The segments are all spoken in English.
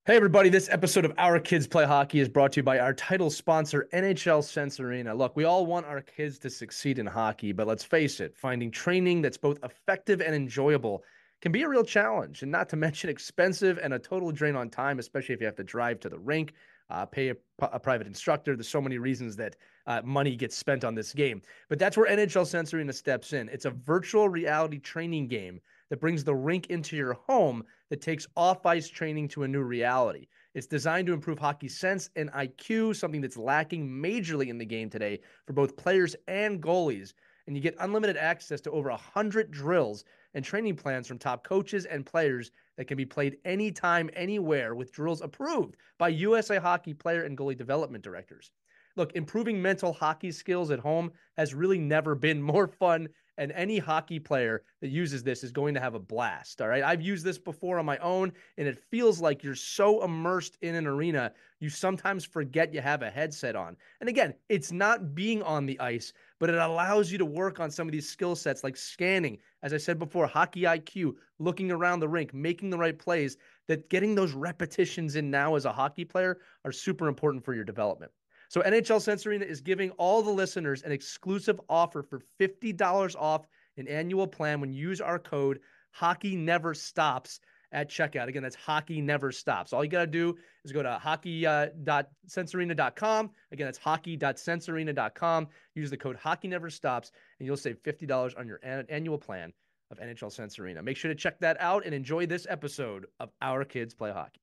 Hey everybody, this episode of Our Kids Play Hockey is brought to you by our title sponsor, NHL Sense Arena. Look, we all want our kids to succeed in hockey, but let's face it, finding training that's both effective and enjoyable can be a real challenge, and not to mention expensive and a total drain on time, especially if you have to drive to the rink, pay a private instructor. There's so many reasons that money gets spent on this game. But that's where NHL Sense Arena steps in. It's a virtual reality training game that brings the rink into your home that takes off-ice training to a new reality. It's designed to improve hockey sense and IQ, something that's lacking majorly in the game today for both players and goalies. And you get unlimited access to over 100 drills and training plans from top coaches and players that can be played anytime, anywhere, with drills approved by USA Hockey player and goalie development directors. Look, improving mental hockey skills at home has really never been more fun, and any hockey player that uses this is going to have a blast. All right. I've used this before on my own, and it feels like you're so immersed in an arena, you sometimes forget you have a headset on. And again, it's not being on the ice, but it allows you to work on some of these skill sets like scanning, as I said before, hockey IQ, looking around the rink, making the right plays, that getting those repetitions in now as a hockey player are super important for your development. So NHL Sense Arena is giving all the listeners an exclusive offer for $50 off an annual plan when you use our code Hockey Never Stops at checkout. Again, that's Hockey Never Stops. All you got to do is go to hockey.sensearena.com. Again, that's hockey.sensearena.com. Use the code Hockey Never Stops, and you'll save $50 on your annual plan of NHL Sense Arena. Make sure to check that out and enjoy this episode of Our Kids Play Hockey.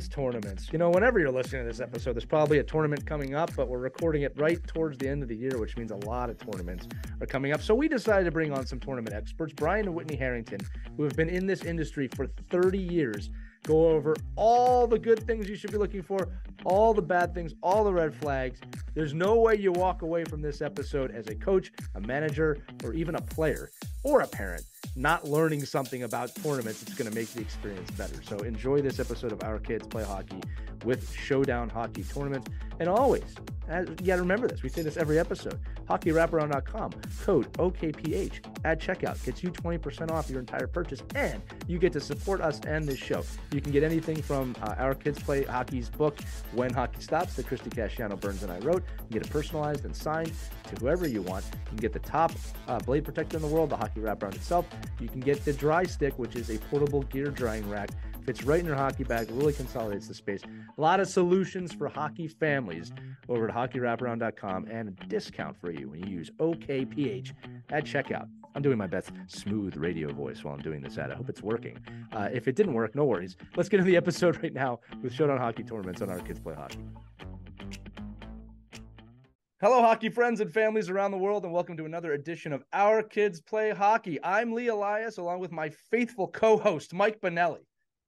Tournaments. You know, whenever you're listening to this episode, there's probably a tournament coming up, but we're recording it right towards the end of the year, which means a lot of tournaments are coming up. So we decided to bring on some tournament experts, Brian and Whitney Harrington, who have been in this industry for 30 years, go over all the good things you should be looking for, all the bad things, all the red flags. There's no way you walk away from this episode as a coach, a manager, or even a player or a parent not learning something about tournaments. It's going to make the experience better. So enjoy this episode of Our Kids Play Hockey with Showdown Hockey Tournaments. And always, you got to remember this. We say this every episode. HockeyWraparound.com, code OKPH at checkout gets you 20% off your entire purchase, and you get to support us and this show. You can get anything from Our Kids Play Hockey's book, When Hockey Stops, that Christy Casciano Burns and I wrote. You can get it personalized and signed to whoever you want. You can get the top blade protector in the world, the Hockey Wraparound itself. You can get the dry stick, which is a portable gear drying rack. Fits right in your hockey bag, really consolidates the space. A lot of solutions for hockey families over at hockeywraparound.com, and a discount for you when you use OKPH at checkout. I'm doing my best smooth radio voice while I'm doing this ad. I hope it's working. If it didn't work, no worries. Let's get into the episode right now with Showdown Hockey Tournaments on Our Kids Play Hockey. Hello, hockey friends and families around the world, and welcome to another edition of Our Kids Play Hockey. I'm Lee Elias, along with my faithful co-host, Mike Bonelli.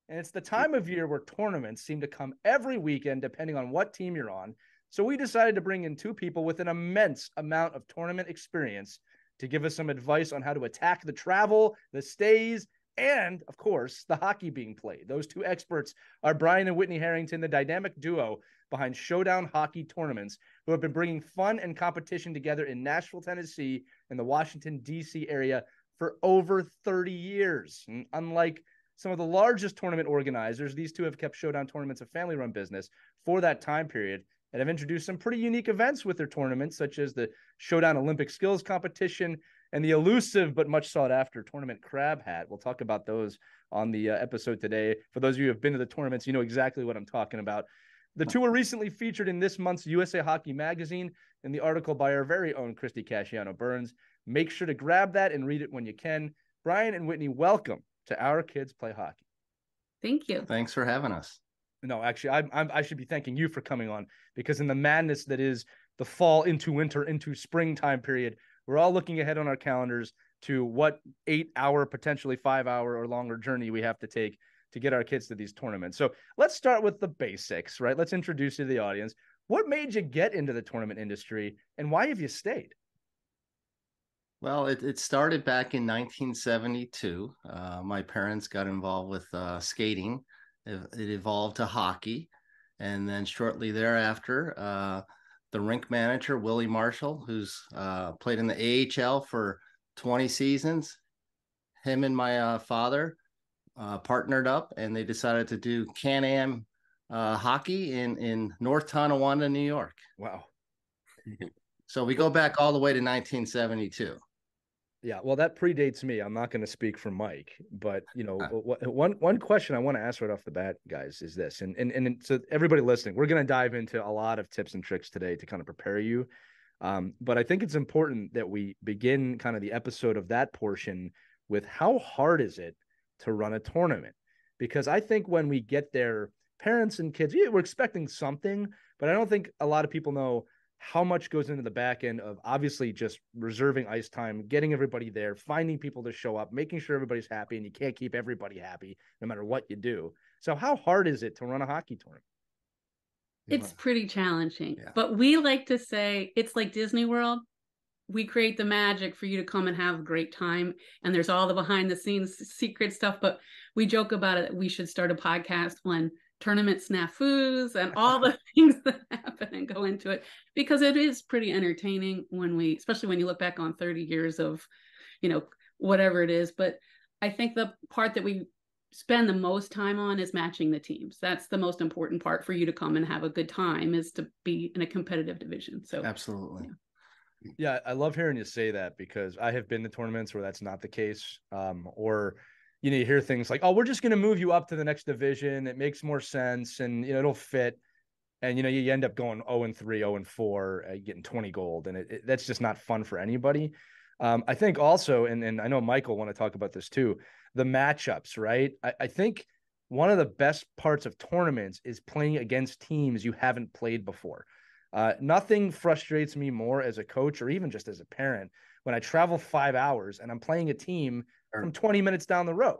And it's the time of year where tournaments seem to come every weekend, depending on what team you're on. So we decided to bring in two people with an immense amount of tournament experience to give us some advice on how to attack the travel, the stays, and, of course, the hockey being played. Those two experts are Brian and Whitney Harrington, the dynamic duo behind Showdown Hockey Tournaments, who have been bringing fun and competition together in Nashville, Tennessee, and the Washington, D.C. area for over 30 years. And unlike some of the largest tournament organizers, these two have kept Showdown Tournaments a family-run business for that time period and have introduced some pretty unique events with their tournaments, such as the Showdown Olympic Skills Competition and the elusive but much sought-after Tournament Crab Hat. We'll talk about those on the episode today. For those of you who have been to the tournaments, you know exactly what I'm talking about. The two were recently featured in this month's USA Hockey magazine in the article by our very own Christy Casciano Burns. Make sure to grab that and read it when you can. Brian and Whitney, welcome to Our Kids Play Hockey. Thank you. Thanks for having us. No, actually, I should be thanking you for coming on, because in the madness that is the fall into winter into spring time period, we're all looking ahead on our calendars to what 8-hour, potentially 5-hour or longer journey we have to take to get our kids to these tournaments. So let's start with the basics, right? Let's introduce you to the audience. What made you get into the tournament industry, and why have you stayed? Well, it started back in 1972. My parents got involved with skating. It evolved to hockey. And then shortly thereafter, the rink manager, Willie Marshall, who's played in the AHL for 20 seasons. Him and my father partnered up, and they decided to do Can-Am hockey in North Tonawanda, New York. Wow. So we go back all the way to 1972. Yeah, well, that predates me. I'm not going to speak for Mike, but one question I want to ask right off the bat, guys, is this, and so everybody listening, we're going to dive into a lot of tips and tricks today to kind of prepare you. But I think it's important that we begin kind of the episode of that portion with how hard is it to run a tournament? Because I think when we get there, parents and kids, yeah, we're expecting something, but I don't think a lot of people know how much goes into the back end of obviously just reserving ice time, getting everybody there, finding people to show up, making sure everybody's happy, and you can't keep everybody happy no matter what you do. So how hard is it to run a hockey tournament? It's pretty challenging, Yeah. but we like to say it's like Disney World. We create the magic for you to come and have a great time. And there's all the behind the scenes secret stuff, but we joke about it. We should start a podcast on tournament snafus and all the things that happen and go into it, because it is pretty entertaining especially when you look back on 30 years of, whatever it is. But I think the part that we spend the most time on is matching the teams. That's the most important part for you to come and have a good time, is to be in a competitive division. So absolutely. Yeah, I love hearing you say that, because I have been to tournaments where that's not the case. Or, you hear things like, oh, we're just going to move you up to the next division. It makes more sense, and, it'll fit. And, you end up going 0-3, 0-4, getting 20 gold. And that's just not fun for anybody. I think also, and I know Michael want to talk about this too, the matchups, right? I think one of the best parts of tournaments is playing against teams you haven't played before. Nothing frustrates me more as a coach, or even just as a parent, when I travel 5 hours and I'm playing a team from 20 minutes down the road.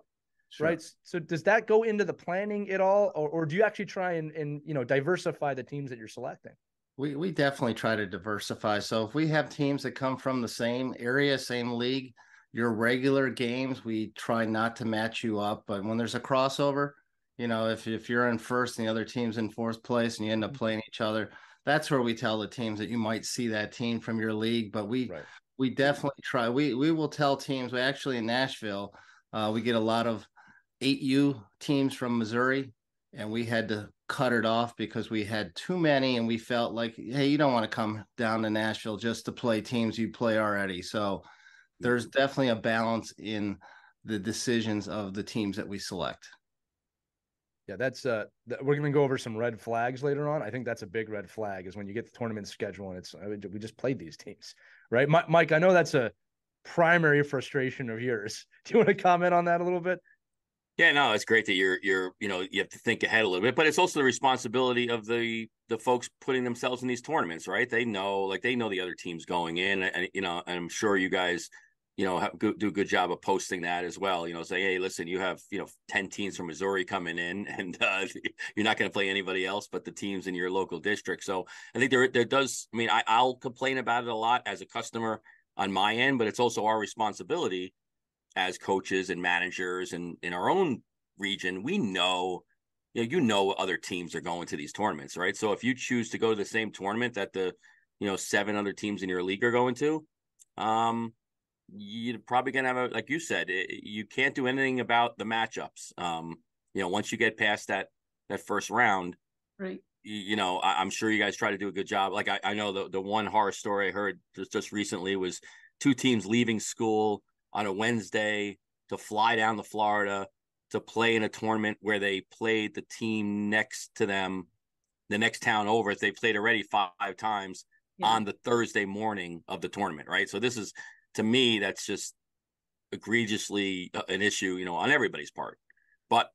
Sure. Right. So does that go into the planning at all? Or do you actually try and diversify the teams that you're selecting? We definitely try to diversify. So if we have teams that come from the same area, same league, your regular games, we try not to match you up. But when there's a crossover, if you're in first and the other team's in fourth place and you end up playing each other, that's where we tell the teams that you might see that team from your league. But we definitely try. We will tell teams. We actually, in Nashville, we get a lot of 8U teams from Missouri, and we had to cut it off because we had too many, and we felt like, hey, you don't want to come down to Nashville just to play teams you play already. So there's definitely a balance in the decisions of the teams that we select. Yeah, that's we're going to go over some red flags later on. I think that's a big red flag, is when you get the tournament schedule and we just played these teams, right? Mike, I know that's a primary frustration of yours. Do you want to comment on that a little bit? Yeah, no, it's great that you're you have to think ahead a little bit, but it's also the responsibility of the folks putting themselves in these tournaments, right? They know the other teams going in, and and I'm sure you guys do a good job of posting that as well. Say, hey, listen, you have 10 teams from Missouri coming in, and you're not going to play anybody else but the teams in your local district. So I think there does. I mean, I'll complain about it a lot as a customer on my end, but it's also our responsibility as coaches and managers, and in our own region, we know, other teams are going to these tournaments, right? So if you choose to go to the same tournament that the 7 other teams in your league are going to, you're probably going to have like you said, you can't do anything about the matchups. Once you get past that first round, right? I'm sure you guys try to do a good job. Like I know the one horror story I heard just recently was 2 teams leaving school on a Wednesday to fly down to Florida to play in a tournament where they played the team next to them, the next town over. They played already 5 times on the Thursday morning of the tournament, right? So this is, to me, that's just egregiously an issue, on everybody's part. But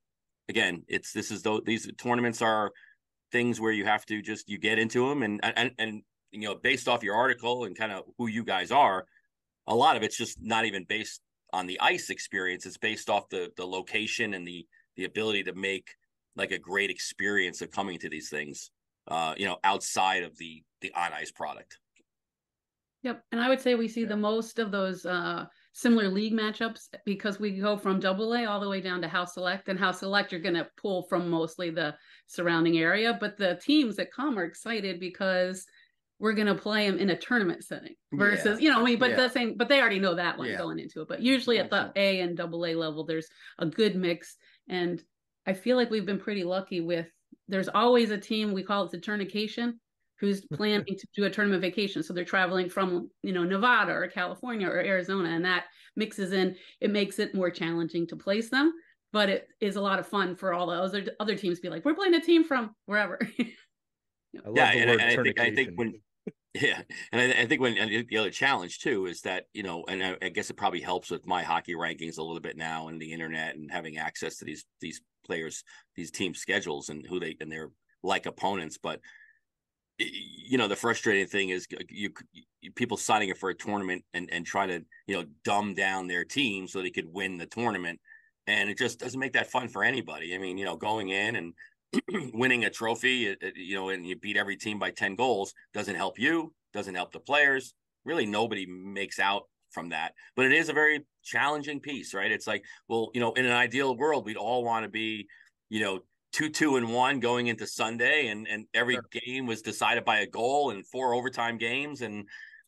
again, these tournaments are things where you have to you get into them, and based off your article and kind of who you guys are, a lot of it's just not even based on the ice experience. It's based off the location and the ability to make like a great experience of coming to these things, outside of the on ice product. Yep. And I would say we see the most of those similar league matchups, because we go from AA all the way down to House Select, and House Select, you're going to pull from mostly the surrounding area. But the teams that come are excited because we're going to play them in a tournament setting versus, you know, I mean, but the same, but they already know that one going into it. But usually at the A and AA level, there's a good mix. And I feel like we've been pretty lucky with, there's always a team, we call it the tournication, who's planning to do a tournament vacation. So they're traveling from, you know, Nevada or California or Arizona, and that mixes in, it makes it more challenging to place them, but it is a lot of fun for all the other teams to be like, we're playing a team from wherever. I think when, I think when the other challenge too is that, you know, and I guess it probably helps with my hockey rankings a little bit now and the internet and having access to these players, these team schedules and who they and their like opponents. But you know, the frustrating thing is you people signing up for a tournament and trying to, you know, dumb down their team so they could win the tournament, and it just doesn't make that fun for anybody. I mean, you know, going in and winning a trophy, you know, and you beat every team by 10 goals doesn't help you, doesn't help the players. Really, nobody makes out from that. But it is a very challenging piece, right? It's like, well, you know, in an ideal world, we'd all want to be, you know, 2-2-1 going into Sunday, and every game was decided by a goal and 4 overtime games.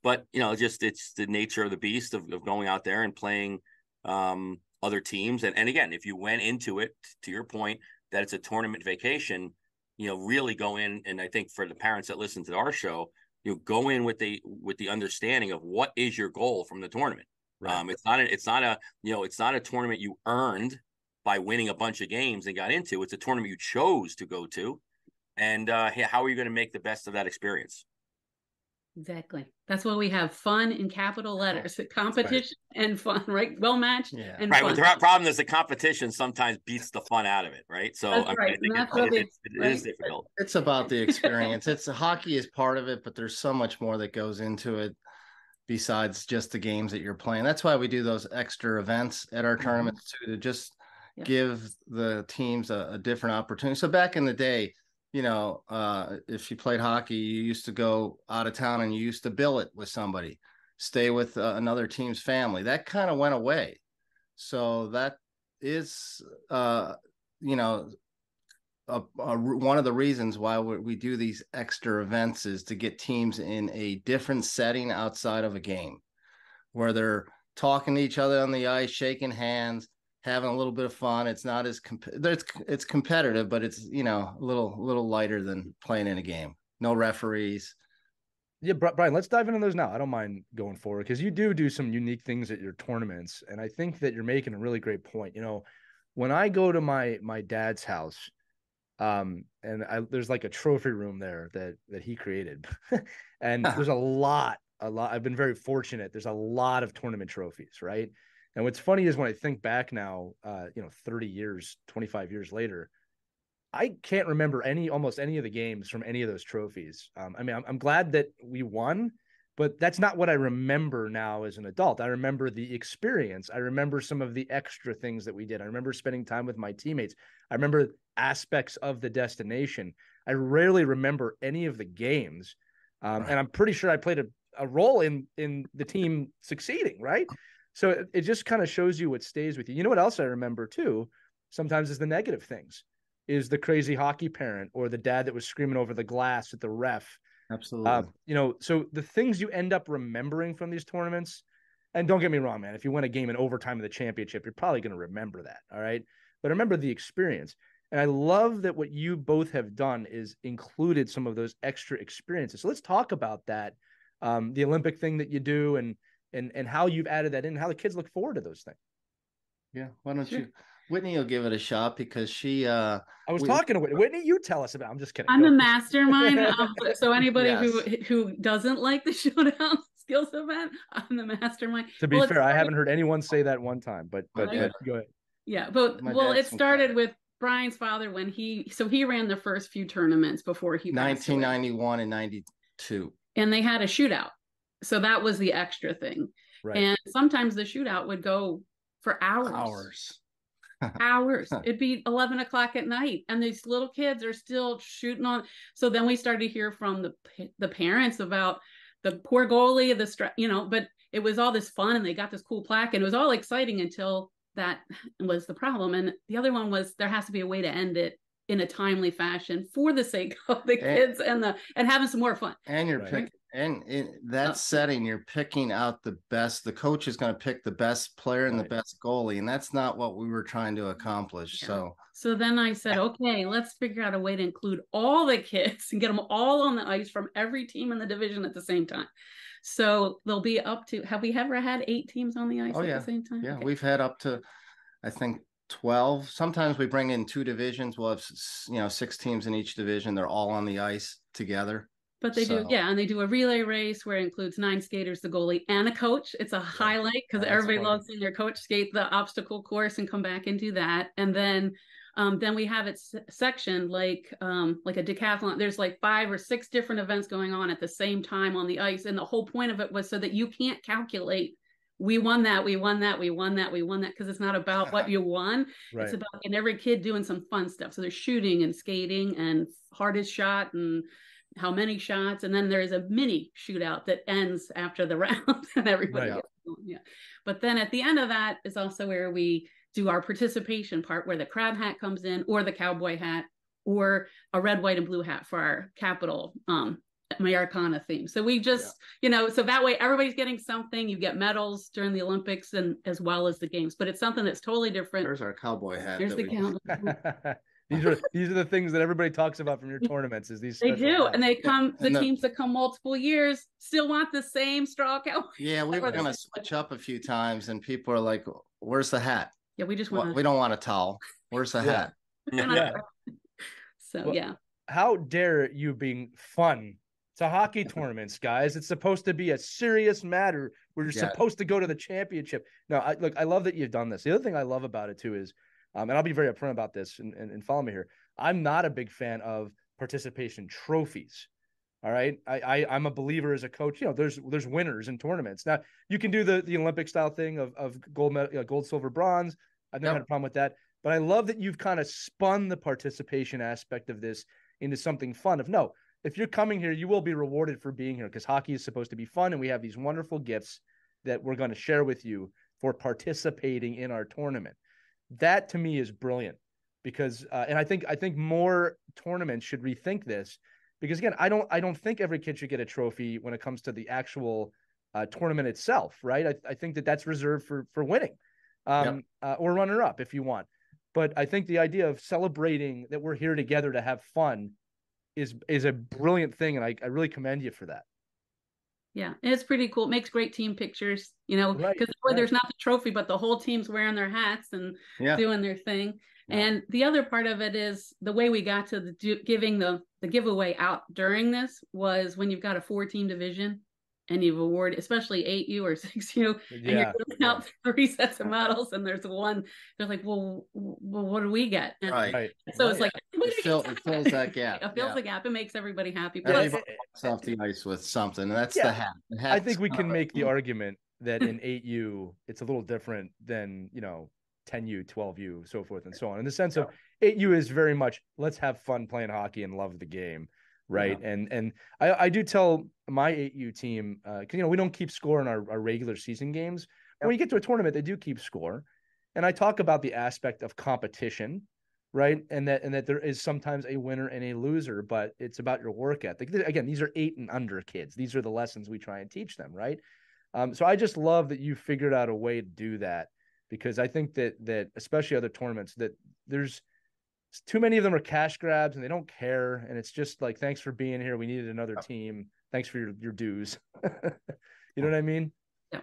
But you know, just it's the nature of the beast of going out there and playing other teams. And again, if you went into it, to your point, that it's a tournament vacation, you know, really go in. And I think for the parents that listen to our show, you know, go in with the understanding of what is your goal from the tournament. Right. It's not a tournament you earned by winning a bunch of games and got into. It's a tournament you chose to go to. And how are you going to make the best of that experience? Exactly. That's why we have fun in capital letters, competition and fun, right? Well matched and right. fun. But the problem is the competition sometimes beats the fun out of it, right? So that's right. it is difficult. It's about the experience. Hockey is part of it, but there's so much more that goes into it besides just the games that you're playing. That's why we do those extra events at our tournaments too, to just give the teams a different opportunity. So back in the day, you know, if you played hockey, you used to go out of town and you used to billet with somebody, stay with another team's family. That kind of went away. So that is, you know, one of the reasons why we do these extra events is to get teams in a different setting outside of a game where they're talking to each other on the ice, shaking hands, having a little bit of fun. It's not as it's competitive, but it's, you know, a little lighter than playing in a game. No referees. Yeah, Brian, let's dive into those now. I don't mind going forward because you do some unique things at your tournaments, and I think that you're making a really great point. You know, when I go to my dad's house, there's like a trophy room there that he created, and there's a lot. I've been very fortunate. There's a lot of tournament trophies, right? And what's funny is when I think back now, 30 years, 25 years later, I can't remember almost any of the games from any of those trophies. I mean, I'm glad that we won, but that's not what I remember now as an adult. I remember the experience. I remember some of the extra things that we did. I remember spending time with my teammates. I remember aspects of the destination. I rarely remember any of the games. And I'm pretty sure I played a role in the team succeeding, right? So it just kind of shows you what stays with you. You know what else I remember too? Sometimes is the negative things, is the crazy hockey parent or the dad that was screaming over the glass at the ref. Absolutely. You know, so the things you end up remembering from these tournaments, and don't get me wrong, man, if you win a game in overtime of the championship, you're probably going to remember that. All right. But remember the experience. And I love that what you both have done is included some of those extra experiences. So let's talk about that. The Olympic thing that you do and how you've added that in, how the kids look forward to those things. Yeah. Why don't you, Whitney will give it a shot because she, I was talking to Whitney. Whitney, you tell us about it. I'm just kidding. I'm the mastermind. So anybody who doesn't like the Showdown skills event, I'm the mastermind. To be fair, I haven't heard anyone say that one time, but go ahead. Yeah. But it started with Brian's father when he ran the first few tournaments before he 1991 and 92. And they had a shootout. So that was the extra thing. Right. And sometimes the shootout would go for hours. It'd be 11 o'clock at night. And these little kids are still shooting on. So then we started to hear from the parents about the poor goalie, but it was all this fun and they got this cool plaque and it was all exciting until that was the problem. And the other one was there has to be a way to end it in a timely fashion for the sake of the kids and having some more fun. And you're picking, and in that setting, you're picking out the best. The coach is going to pick the best player and the best goalie, and that's not what we were trying to accomplish. Yeah. So then I said, okay, let's figure out a way to include all the kids and get them all on the ice from every team in the division at the same time. So they'll be up to, have we ever had 8 teams on the ice at the same time? Yeah, we've had up to, I think, 12. Sometimes we bring in 2 divisions. We'll have 6 teams in each division. They're all on the ice together. But they do, and they do a relay race where it includes 9 skaters, the goalie, and a coach. It's a highlight because everybody loves seeing their coach skate the obstacle course and come back and do that. And then we have it sectioned like a decathlon. There's like 5 or 6 different events going on at the same time on the ice. And the whole point of it was so that you can't calculate, we won that, because it's not about what you won. Right. It's about getting every kid doing some fun stuff. So there's shooting and skating and hardest shot and how many shots, and then there's a mini shootout that ends after the round and everybody gets going. But then at the end of that is also where we do our participation part, where the crab hat comes in, or the cowboy hat, or a red, white, and blue hat for our capital Americana theme. So we just so that way everybody's getting something. You get medals during the Olympics and as well as the games, but it's something that's totally different. There's our cowboy hat. There's the cowboy. These are the things that everybody talks about from your tournaments. Is these they do, hats. And they come. The teams that come multiple years still want the same straw cowboy. Yeah, we were gonna switch up a few times, and people are like, "Where's the hat?" Yeah, we just want. We don't want a towel. Where's the hat? So how dare you being fun? It's a hockey tournament, guys. It's supposed to be a serious matter. We're supposed to go to the championship. No, I love that you've done this. The other thing I love about it too is. And I'll be very upfront about this and follow me here. I'm not a big fan of participation trophies. All right. I'm a believer as a coach, there's winners in tournaments. Now you can do the Olympic style thing of gold, silver, bronze. I've never had a problem with that, but I love that you've kind of spun the participation aspect of this into something fun. If you're coming here, you will be rewarded for being here because hockey is supposed to be fun. And we have these wonderful gifts that we're going to share with you for participating in our tournament. That to me is brilliant because, and I think more tournaments should rethink this because again, I don't think every kid should get a trophy when it comes to the actual tournament itself, right? I think that's reserved for winning, or runner up if you want. But I think the idea of celebrating that we're here together to have fun is a brilliant thing, and I really commend you for that. Yeah, and it's pretty cool. It makes great team pictures, because there's not the trophy, but the whole team's wearing their hats and doing their thing. Yeah. And the other part of it is the way we got to giving the giveaway out during this was when you've got a 4-team division and you've awarded, especially 8U or 6U, and you're giving out 3 sets of medals, and there's one. They're like, well, what do we get? And so it's like it fills that gap. It fills the gap. It makes everybody happy. Everybody off the ice with something, and that's the hat. I think we can make the argument that in 8U it's a little different than 10U, 12U, so forth and so on. In the sense of 8U is very much let's have fun playing hockey and love the game. Right. Yeah. And I do tell my 8U team, because, we don't keep score in our regular season games. When you get to a tournament, they do keep score. And I talk about the aspect of competition, right? And that there is sometimes a winner and a loser, but it's about your work ethic. Again, these are 8 and under kids. These are the lessons we try and teach them, right? So I just love that you figured out a way to do that, because I think that especially other tournaments, that there's too many of them are cash grabs and they don't care. And it's just like, thanks for being here. We needed another team. Thanks for your dues. You know what I mean? Yeah,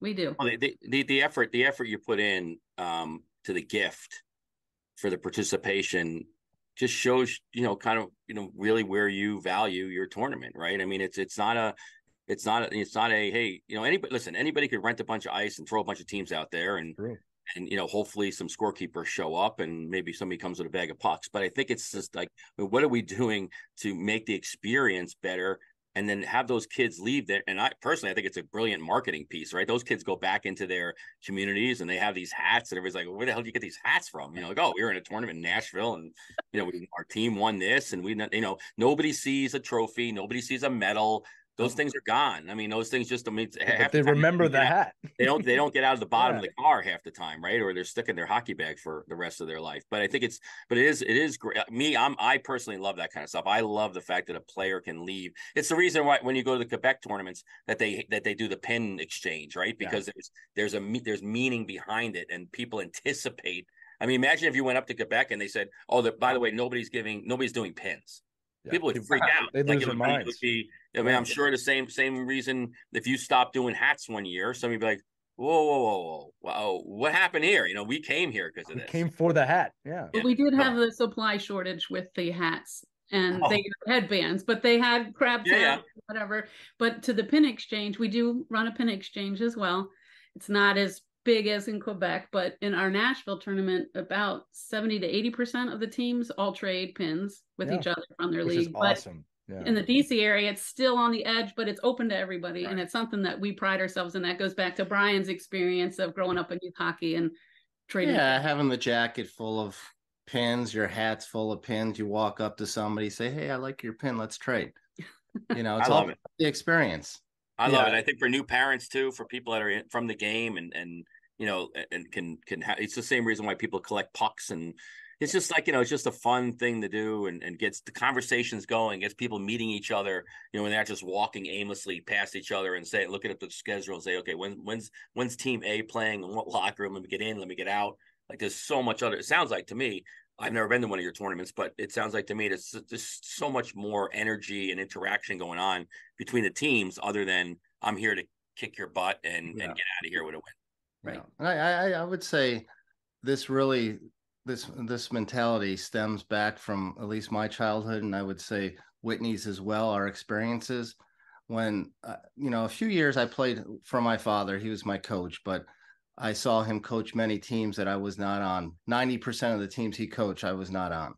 we do. Well, the effort you put in to the gift for the participation just shows, really where you value your tournament, right? I mean, it's not a, hey, anybody could rent a bunch of ice and throw a bunch of teams out there and hopefully some scorekeepers show up and maybe somebody comes with a bag of pucks. But I think it's just like, what are we doing to make the experience better and then have those kids leave there? And I personally think it's a brilliant marketing piece, right? Those kids go back into their communities and they have these hats and everybody's like, where the hell do you get these hats from? We were in a tournament in Nashville and, our team won this and nobody sees a trophy. Nobody sees a medal. Those things are gone. I mean, those things just, I mean, half But they the time remember the hat. they don't get out of the bottom Yeah. of the car half the time, right? Or they're stuck in their hockey bag for the rest of their life. But I think it is great. I personally love that kind of stuff. I love the fact that a player can leave. It's the reason why when you go to the Quebec tournaments that they do the pin exchange, right? Because there's meaning behind it, and people anticipate. I mean, imagine if you went up to Quebec and they said, "Oh, by the way, nobody's doing pins." Yeah. People would freak out. They'd lose their minds. It would be, I mean, I'm sure the same reason if you stopped doing hats one year, somebody'd be like, whoa, what happened here? You know, we came here because of this. We came for the hat. Yeah. But we did have the supply shortage with the hats, and they had headbands, but they had crab tails, whatever. But to the pin exchange, we do run a pin exchange as well. It's not as big as in Quebec, but in our Nashville tournament, about 70 to 80% of the teams all trade pins with each other from their league. Is awesome. But in the DC area, it's still on the edge, but it's open to everybody. Right. And it's something that we pride ourselves in. That goes back to Brian's experience of growing up in youth hockey and trading. Yeah, having the jacket full of pins, your hat's full of pins. You walk up to somebody, say, "Hey, I like your pin. Let's trade." You know, it's I love it. The experience. I love it. I think for new parents too, for people that are from the game and you know, and can it's the same reason why people collect pucks, and it's just like, you know, it's just a fun thing to do, and gets the conversations going, gets people meeting each other, you know, when they're not just walking aimlessly past each other and say, looking at the schedule and say, okay, when's team A playing, in what locker room, let me get in, let me get out. Like there's so much other, it sounds like to me, I've never been to one of your tournaments, but it sounds like to me there's just so much more energy and interaction going on between the teams other than I'm here to kick your butt and get out of here with a win. Right. And I would say this mentality stems back from at least my childhood, and I would say Whitney's as well, our experiences. When, you know, a few years I played for my father. He was my coach, but I saw him coach many teams that I was not on. 90% of the teams he coached, I was not on.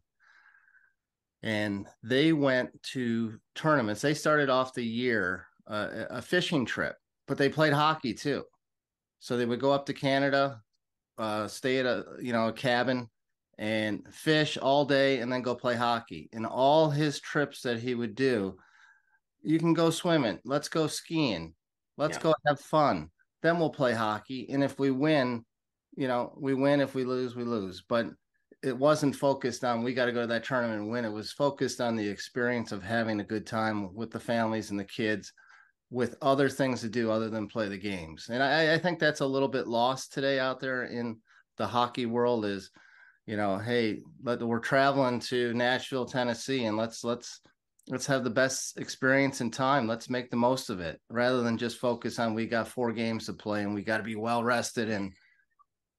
And they went to tournaments. They started off the year, a fishing trip, but they played hockey too. So they would go up to Canada, stay at a cabin and fish all day and then go play hockey. And all his trips that he would do, you can go swimming. Let's go skiing. Let's go have fun. Then we'll play hockey. And if we win, you know, we win. If we lose, we lose. But it wasn't focused on, we got to go to that tournament and win. It was focused on the experience of having a good time with the families and the kids, with other things to do other than play the games. And I think that's a little bit lost today out there in the hockey world is, you know, hey, we're traveling to Nashville, Tennessee, and let's have the best experience in time. Let's make the most of it rather than just focus on, we got 4 games to play and we got to be well rested. And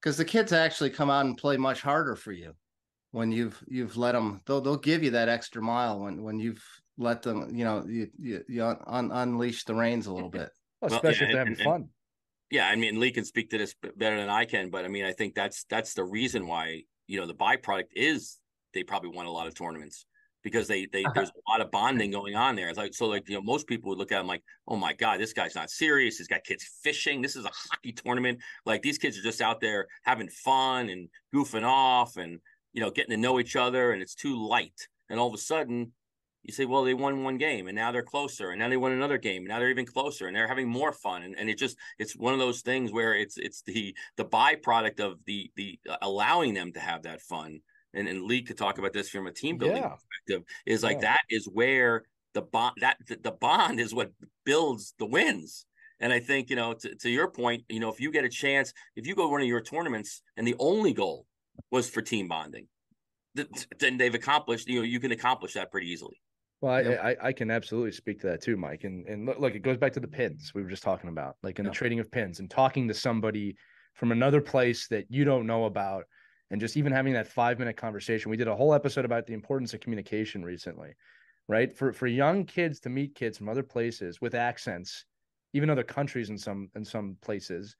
because the kids actually come out and play much harder for you when you've let them, they'll give you that extra mile when you've let them, you know, you unleash the reins a little bit. Well, especially if they're having fun. Yeah, I mean, Lee can speak to this better than I can, but I mean, I think that's the reason why, you know, the byproduct is they probably won a lot of tournaments because there's a lot of bonding going on there. It's like, so like, you know, most people would look at them like, oh my God, this guy's not serious. He's got kids fishing. This is a hockey tournament. Like these kids are just out there having fun and goofing off and, you know, getting to know each other, and it's too light. And all of a sudden you say, well, they won one game and now they're closer, and now they won another game and now they're even closer and they're having more fun. And it's one of those things where it's the byproduct of the allowing them to have that fun. And Lee could talk about this from a team building perspective, is like that is where the bond is what builds the wins. And I think, you know, to your point, you know, if you get a chance, if you go to one of your tournaments and the only goal was for team bonding, then they've accomplished, you know, you can accomplish that pretty easily. Well, I can absolutely speak to that too, Mike. And look, it goes back to the pins we were just talking about, like in the trading of pins and talking to somebody from another place that you don't know about, and just even having that 5-minute conversation. We did a whole episode about the importance of communication recently, right? For young kids to meet kids from other places with accents, even other countries in some places,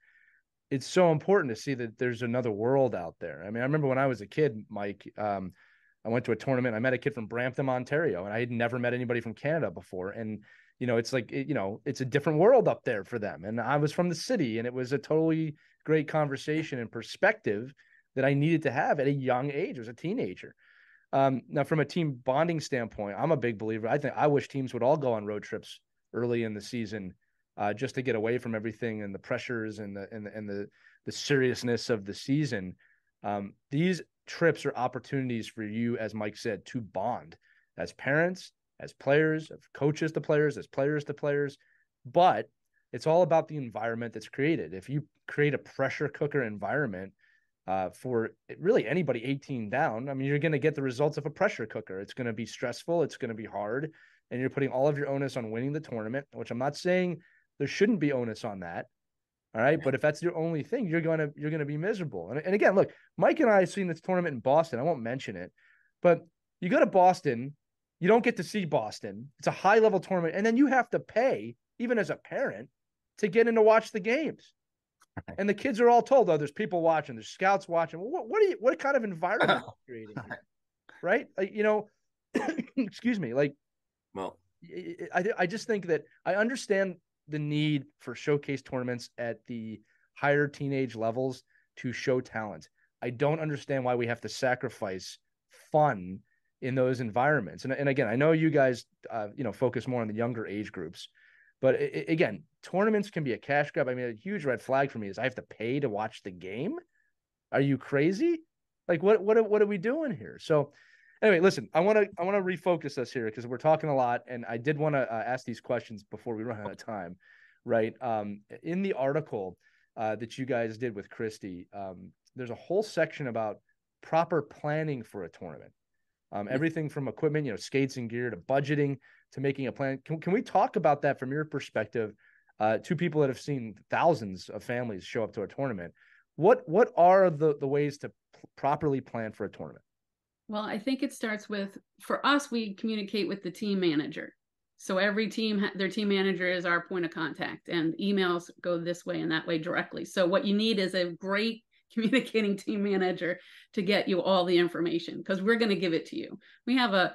it's so important to see that there's another world out there. I mean, I remember when I was a kid, Mike, I went to a tournament. I met a kid from Brampton, Ontario, and I had never met anybody from Canada before. And, you know, it's like, you know, it's a different world up there for them. And I was from the city, and it was a totally great conversation and perspective that I needed to have at a young age. I was a teenager. Now, from a team bonding standpoint, I'm a big believer. I wish teams would all go on road trips early in the season, just to get away from everything and the pressures and the seriousness of the season. These trips are opportunities for you, as Mike said, to bond as parents, as players, as coaches to players, as players to players. But it's all about the environment that's created. If you create a pressure cooker environment for really anybody 18 down, I mean, you're going to get the results of a pressure cooker. It's going to be stressful. It's going to be hard. And you're putting all of your onus on winning the tournament, which I'm not saying there shouldn't be onus on that. All right. But if that's your only thing, you're going to be miserable. And again, look, Mike and I have seen this tournament in Boston. I won't mention it, but you go to Boston, you don't get to see Boston. It's a high level tournament. And then you have to pay, even as a parent, to get in to watch the games. And the kids are all told, oh, there's people watching, there's scouts watching. Well, what kind of environment are you creating here? Right? Like, excuse me. Like, well, I just think that I understand the need for showcase tournaments at the higher teenage levels to show talent. I don't understand why we have to sacrifice fun in those environments. And again, I know you guys, focus more on the younger age groups, but again, tournaments can be a cash grab. I mean, a huge red flag for me is I have to pay to watch the game. Are you crazy? Like, what are we doing here? So anyway, listen, I want to refocus us here because we're talking a lot, and I did want to ask these questions before we run out of time, right? In the article that you guys did with Christy, there's a whole section about proper planning for a tournament. Everything from equipment, skates and gear, to budgeting, to making a plan. Can we talk about that from your perspective? Two people that have seen thousands of families show up to a tournament. What are the ways to properly plan for a tournament? Well, I think it starts with, for us, we communicate with the team manager. So every team, their team manager is our point of contact, and emails go this way and that way directly. So what you need is a great communicating team manager to get you all the information, because we're going to give it to you. We have a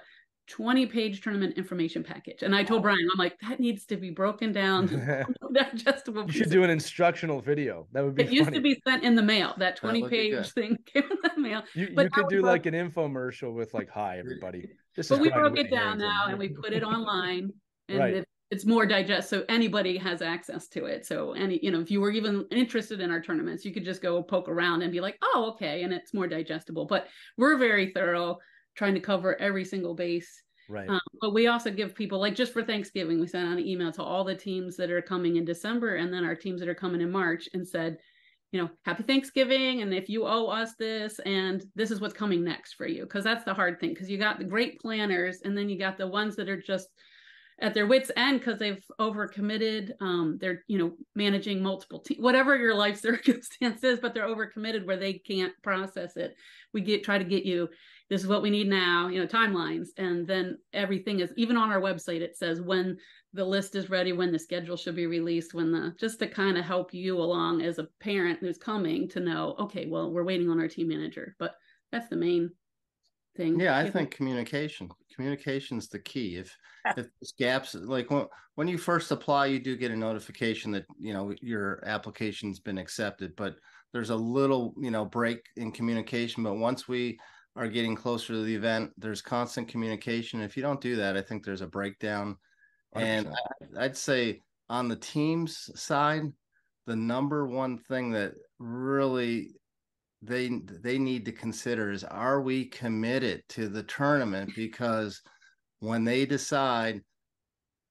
20-page tournament information package. And I told Brian, I'm like, that needs to be broken down. Digestible. You should do an instructional video. That would be funny. Used to be sent in the mail. That 20-page thing came in the mail. You could do like an infomercial with like, hi, everybody. But we broke it down now and we put it online. And it's more digest, so anybody has access to it. So if you were even interested in our tournaments, you could just go poke around and be like, oh, okay. And it's more digestible. But we're very thorough, trying to cover every single base. Right. But we also give people, like, just for Thanksgiving, we sent out an email to all the teams that are coming in December, and then our teams that are coming in March, and said, happy Thanksgiving. And if you owe us this, and this is what's coming next for you. Because that's the hard thing, because you got the great planners, and then you got the ones that are just at their wits' end because they've overcommitted. They're, managing multiple teams, whatever your life circumstance is, but they're overcommitted where they can't process it. We try to get you, this is what we need now, timelines. And then everything is, even on our website, it says when the list is ready, when the schedule should be released, just to kind of help you along as a parent who's coming to know, okay, well, we're waiting on our team manager. But that's the main thing. Yeah, I think communication's the key. If there's gaps, like when you first apply, you do get a notification that your application's been accepted, but there's a little break in communication. But once we are getting closer to the event, there's constant communication. If you don't do that, I think there's a breakdown. 100%. And I'd say on the team's side, the number one thing that really they need to consider is, are we committed to the tournament? Because when they decide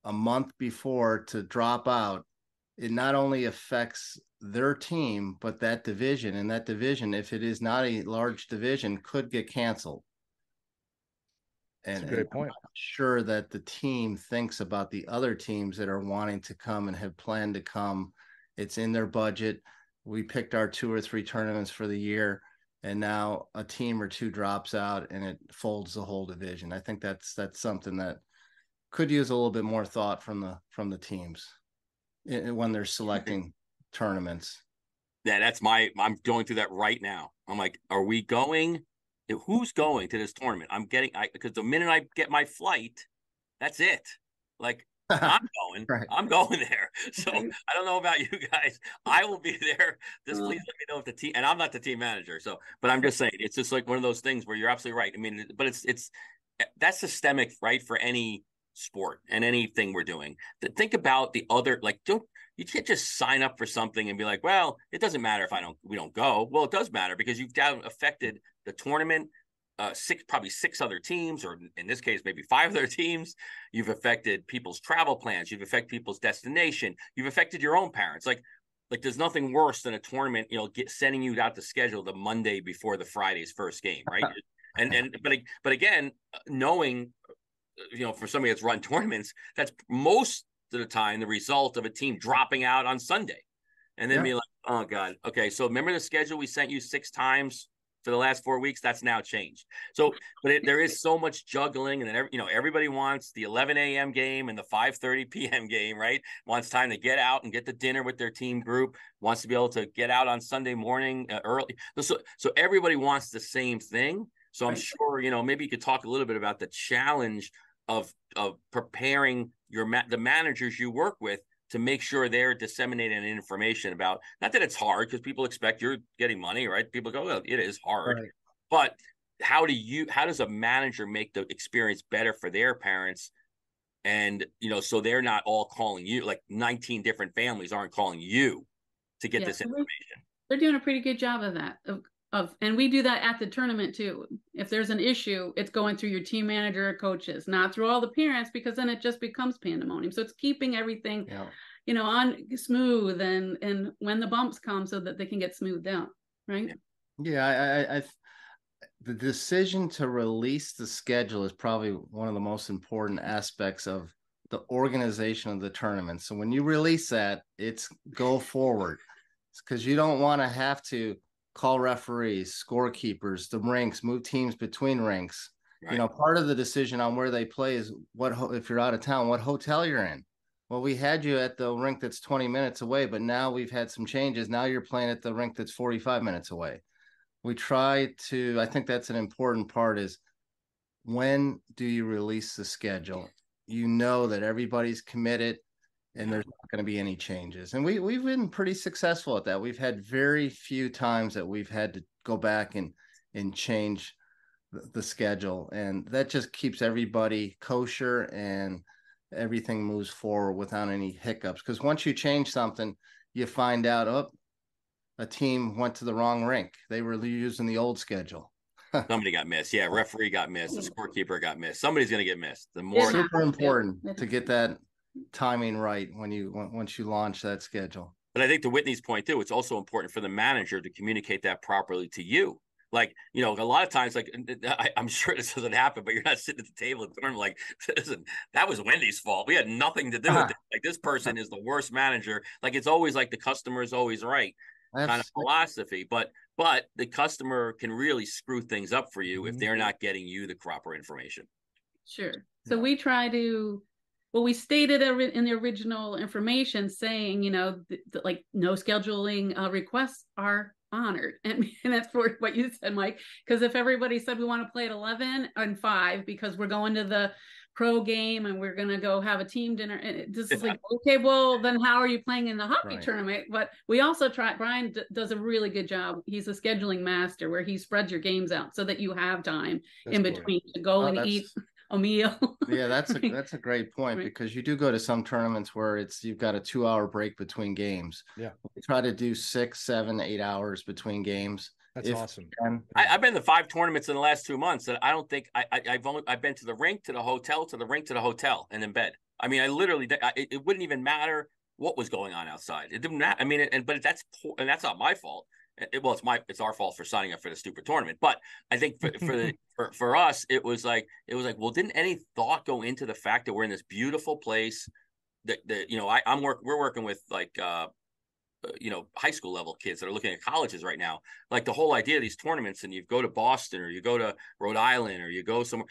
a month before to drop out, it not only affects their team, but that division. And that division, if it is not a large division, could get canceled. That's a great point. I'm sure that the team thinks about the other teams that are wanting to come and have planned to come. It's in their budget. We picked our 2 or 3 tournaments for the year, and now a team or two drops out and it folds the whole division. I think that's something that could use a little bit more thought from the teams when they're selecting tournaments. Yeah, I'm going through that right now. I'm like, are we going? Who's going to this tournament? Because the minute I get my flight, that's it. Like, I'm going. Right. I'm going there. So I don't know about you guys. I will be there. Just please let me know if the team, and I'm not the team manager. So, but I'm just saying, it's just like one of those things where you're absolutely right. I mean, but it's that's systemic, right? For any sport and anything we're doing, think about the other, like, you can't just sign up for something and be like, well, it doesn't matter if we don't go. Well, it does matter because you've affected the tournament, probably six other teams, or in this case, maybe five other teams. You've affected people's travel plans. You've affected people's destination. You've affected your own parents. Like there's nothing worse than a tournament, sending you out the schedule the Monday before the Friday's first game, right? But again, knowing, for somebody that's run tournaments, that's most of the time the result of a team dropping out on Sunday, and then being like, oh God, okay, so remember the schedule we sent you 6 times for the last 4 weeks? That's now changed. So, but there is so much juggling, and everybody wants the 11 a.m. game and the 5:30 p.m. game, right? Wants time to get out and get the dinner with their team group. Wants to be able to get out on Sunday morning early. So everybody wants the same thing. So I'm sure maybe you could talk a little bit about the challenge of preparing the managers you work with to make sure they're disseminating information about, not that it's hard, because people expect you're getting money, right? People go, well, it is hard, right. But how does a manager make the experience better for their parents? And, so they're not all calling you, like 19 different families aren't calling you to get this information. They're doing a pretty good job of that. And we do that at the tournament too. If there's an issue, it's going through your team manager or coaches, not through all the parents, because then it just becomes pandemonium. So it's keeping everything, on smooth and when the bumps come so that they can get smoothed out. Right. Yeah. The decision to release the schedule is probably one of the most important aspects of the organization of the tournament. So when you release that, it's go forward. It's because you don't want to have to call referees, scorekeepers, the rinks, move teams between rinks. Right. Part of the decision on where they play is if you're out of town, what hotel you're in. Well, we had you at the rink that's 20 minutes away, but now we've had some changes. Now you're playing at the rink that's 45 minutes away. We try to, I think that's an important part, is when do you release the schedule? That everybody's committed and there's not going to be any changes. And we've been pretty successful at that. We've had very few times that we've had to go back and change the schedule. And that just keeps everybody kosher and everything moves forward without any hiccups. Because once you change something, you find out, a team went to the wrong rink. They were using the old schedule. Somebody got missed. Yeah, referee got missed. The scorekeeper got missed. Somebody's going to get missed. Super important to get that timing right once you launch that schedule. But I think to Whitney's point too, it's also important for the manager to communicate that properly to you. Like, a lot of times, like, I'm sure this doesn't happen, but you're not sitting at the table at the tournament like, listen, that was Wendy's fault. We had nothing to do with it. Like, this person is the worst manager. Like, it's always like the customer is always right kind of philosophy. But the customer can really screw things up for you if they're not getting you the proper information. Sure. So we try to, we stated in the original information saying, like no scheduling requests are honored. And that's for what you said, Mike, because if everybody said we want to play at 11 and 5 because we're going to the pro game and we're going to go have a team dinner, and this is like, okay, well, then how are you playing in the hockey tournament? But we also try, Brian does a really good job. He's a scheduling master where he spreads your games out so that you have time in between to go and eat a meal. Yeah, that's a great point, because you do go to some tournaments where you've got a 2-hour break between games. Yeah, we try to do 6, 7, 8 hours between games. That's awesome. I've been to 5 tournaments in the last 2 months, and I don't think I've been to the rink, to the hotel, to the rink, to the hotel, and in bed. I mean, I literally it wouldn't even matter what was going on outside. It didn't matter. I mean, but that's not my fault. It's our fault for signing up for the stupid tournament. But I think for us, it was like, well, didn't any thought go into the fact that we're in this beautiful place that we're working with like high school level kids that are looking at colleges right now. Like the whole idea of these tournaments, and you go to Boston or you go to Rhode Island or you go somewhere,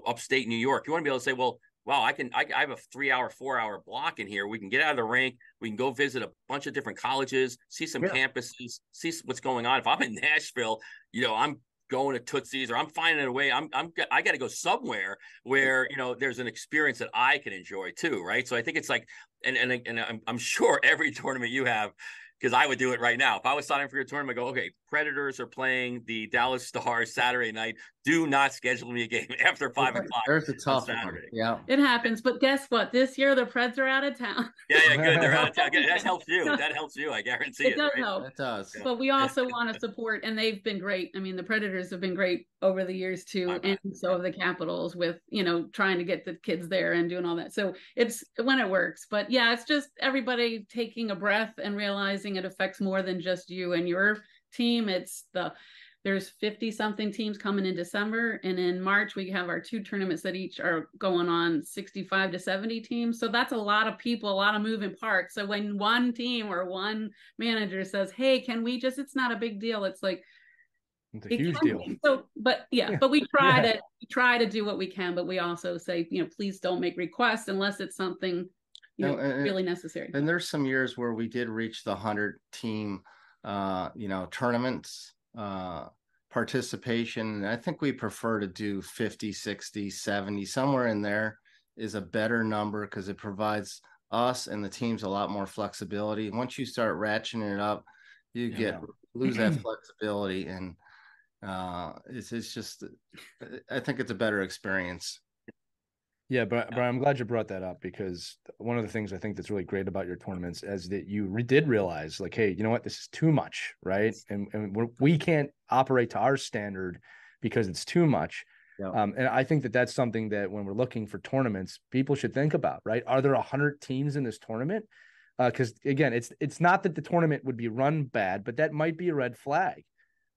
upstate New York, you want to be able to say, well, wow, I have a 3-hour, 4-hour block in here. We can get out of the rink. We can go visit a bunch of different colleges, see some campuses, see what's going on. If I'm in Nashville, I'm going to Tootsie's, or I'm finding a way. I got to go somewhere where, there's an experience that I can enjoy too. Right. So I think it's like and I'm sure every tournament you have, because I would do it right now. If I was signing for your tournament, I go, okay, Predators are playing the Dallas Stars Saturday night. Do not schedule me a game after 5 o'clock There's a on tough one. Saturday. Yeah. It happens, but guess what? This year the Preds are out of town. Yeah, good. They're out of town. That helps you. That helps you. I guarantee it. It does Right? help. It does. But we also want to support, and they've been great. I mean, the Predators have been great over the years too, and so have the Capitals with, trying to get the kids there and doing all that. So it's when it works. But yeah, it's just everybody taking a breath and realizing it affects more than just you and your team. There's 50 something teams coming in December, and in March we have our 2 tournaments that each are going on 65 to 70 teams. So that's a lot of people, a lot of moving parts. So when one team or one manager says, hey, can we just, it's not a big deal. It's like, it's a huge deal. So, but we try to do what we can, but we also say, please don't make requests unless it's something really necessary. And there's some years where we did reach the 100 team tournaments participation. I think we prefer to do 50, 60, 70, somewhere in there is a better number, because it provides us and the teams a lot more flexibility. Once you start ratcheting it up, you lose that flexibility, and it's just, I think it's a better experience. Yeah, but I'm glad you brought that up, because one of the things I think that's really great about your tournaments is that you did realize, like, hey, you know what, this is too much, right? And we can't operate to our standard because it's too much. Yeah. And I think that's something that when we're looking for tournaments, people should think about, right? Are there 100 teams in this tournament? Because again, it's not that the tournament would be run bad, but that might be a red flag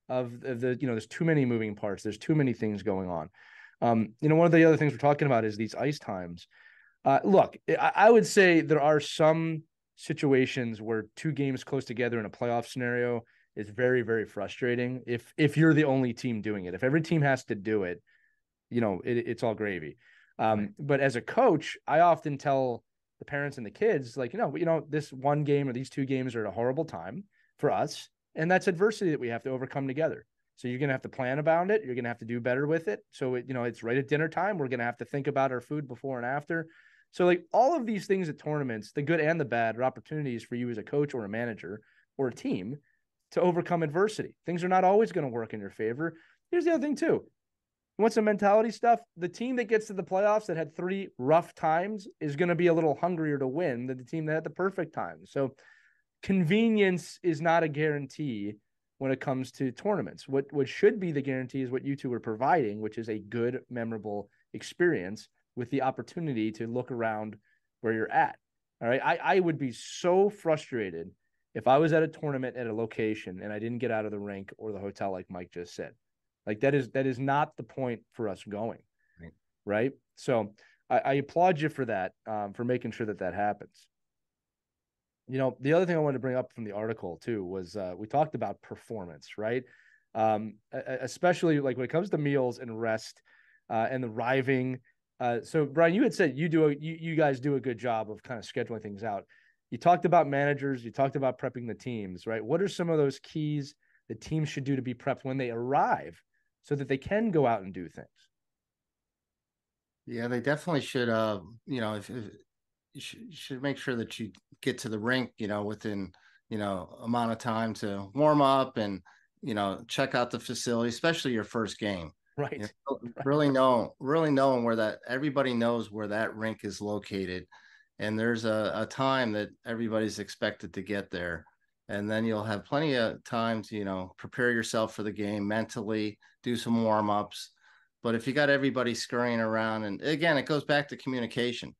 of the there's too many moving parts. There's too many things going on. One of the other things we're talking about is these ice times. Look, I would say there are some situations where 2 games close together in a playoff scenario is very, very frustrating. If you're the only team doing it, if every team has to do it, it's all gravy. But as a coach, I often tell the parents and the kids, like, this one game or these 2 games are a horrible time for us, and that's adversity that we have to overcome together. So you're going to have to plan about it. You're going to have to do better with it. So, it's right at dinner time. We're going to have to think about our food before and after. So like all of these things at tournaments, the good and the bad, are opportunities for you as a coach or a manager or a team to overcome adversity. Things are not always going to work in your favor. Here's the other thing too. You want some mentality stuff? The team that gets to the playoffs that had 3 rough times is going to be a little hungrier to win than the team that had the perfect time. So convenience is not a guarantee when it comes to tournaments. What should be the guarantee is what you 2 are providing, which is a good, memorable experience with the opportunity to look around where you're at. All right. I would be so frustrated if I was at a tournament at a location and I didn't get out of the rink or the hotel, like Mike just said. Like that is not the point for us going. Right. So I applaud you for that, for making sure that happens. The other thing I wanted to bring up from the article too was we talked about performance, right? Especially like when it comes to meals and rest and the riving. So Brian, you had said you guys do a good job of kind of scheduling things out. You talked about managers, you talked about prepping the teams, right? What are some of those keys that teams should do to be prepped when they arrive so that they can go out and do things? Yeah, they definitely should. You should make sure that you get to the rink, within, amount of time to warm up and, check out the facility, especially your first game. Right. Really knowing where everybody knows where that rink is located. And there's a time that everybody's expected to get there. And then you'll have plenty of time to, prepare yourself for the game mentally, do some warm-ups. But if you got everybody scurrying around, and again, it goes back to communication.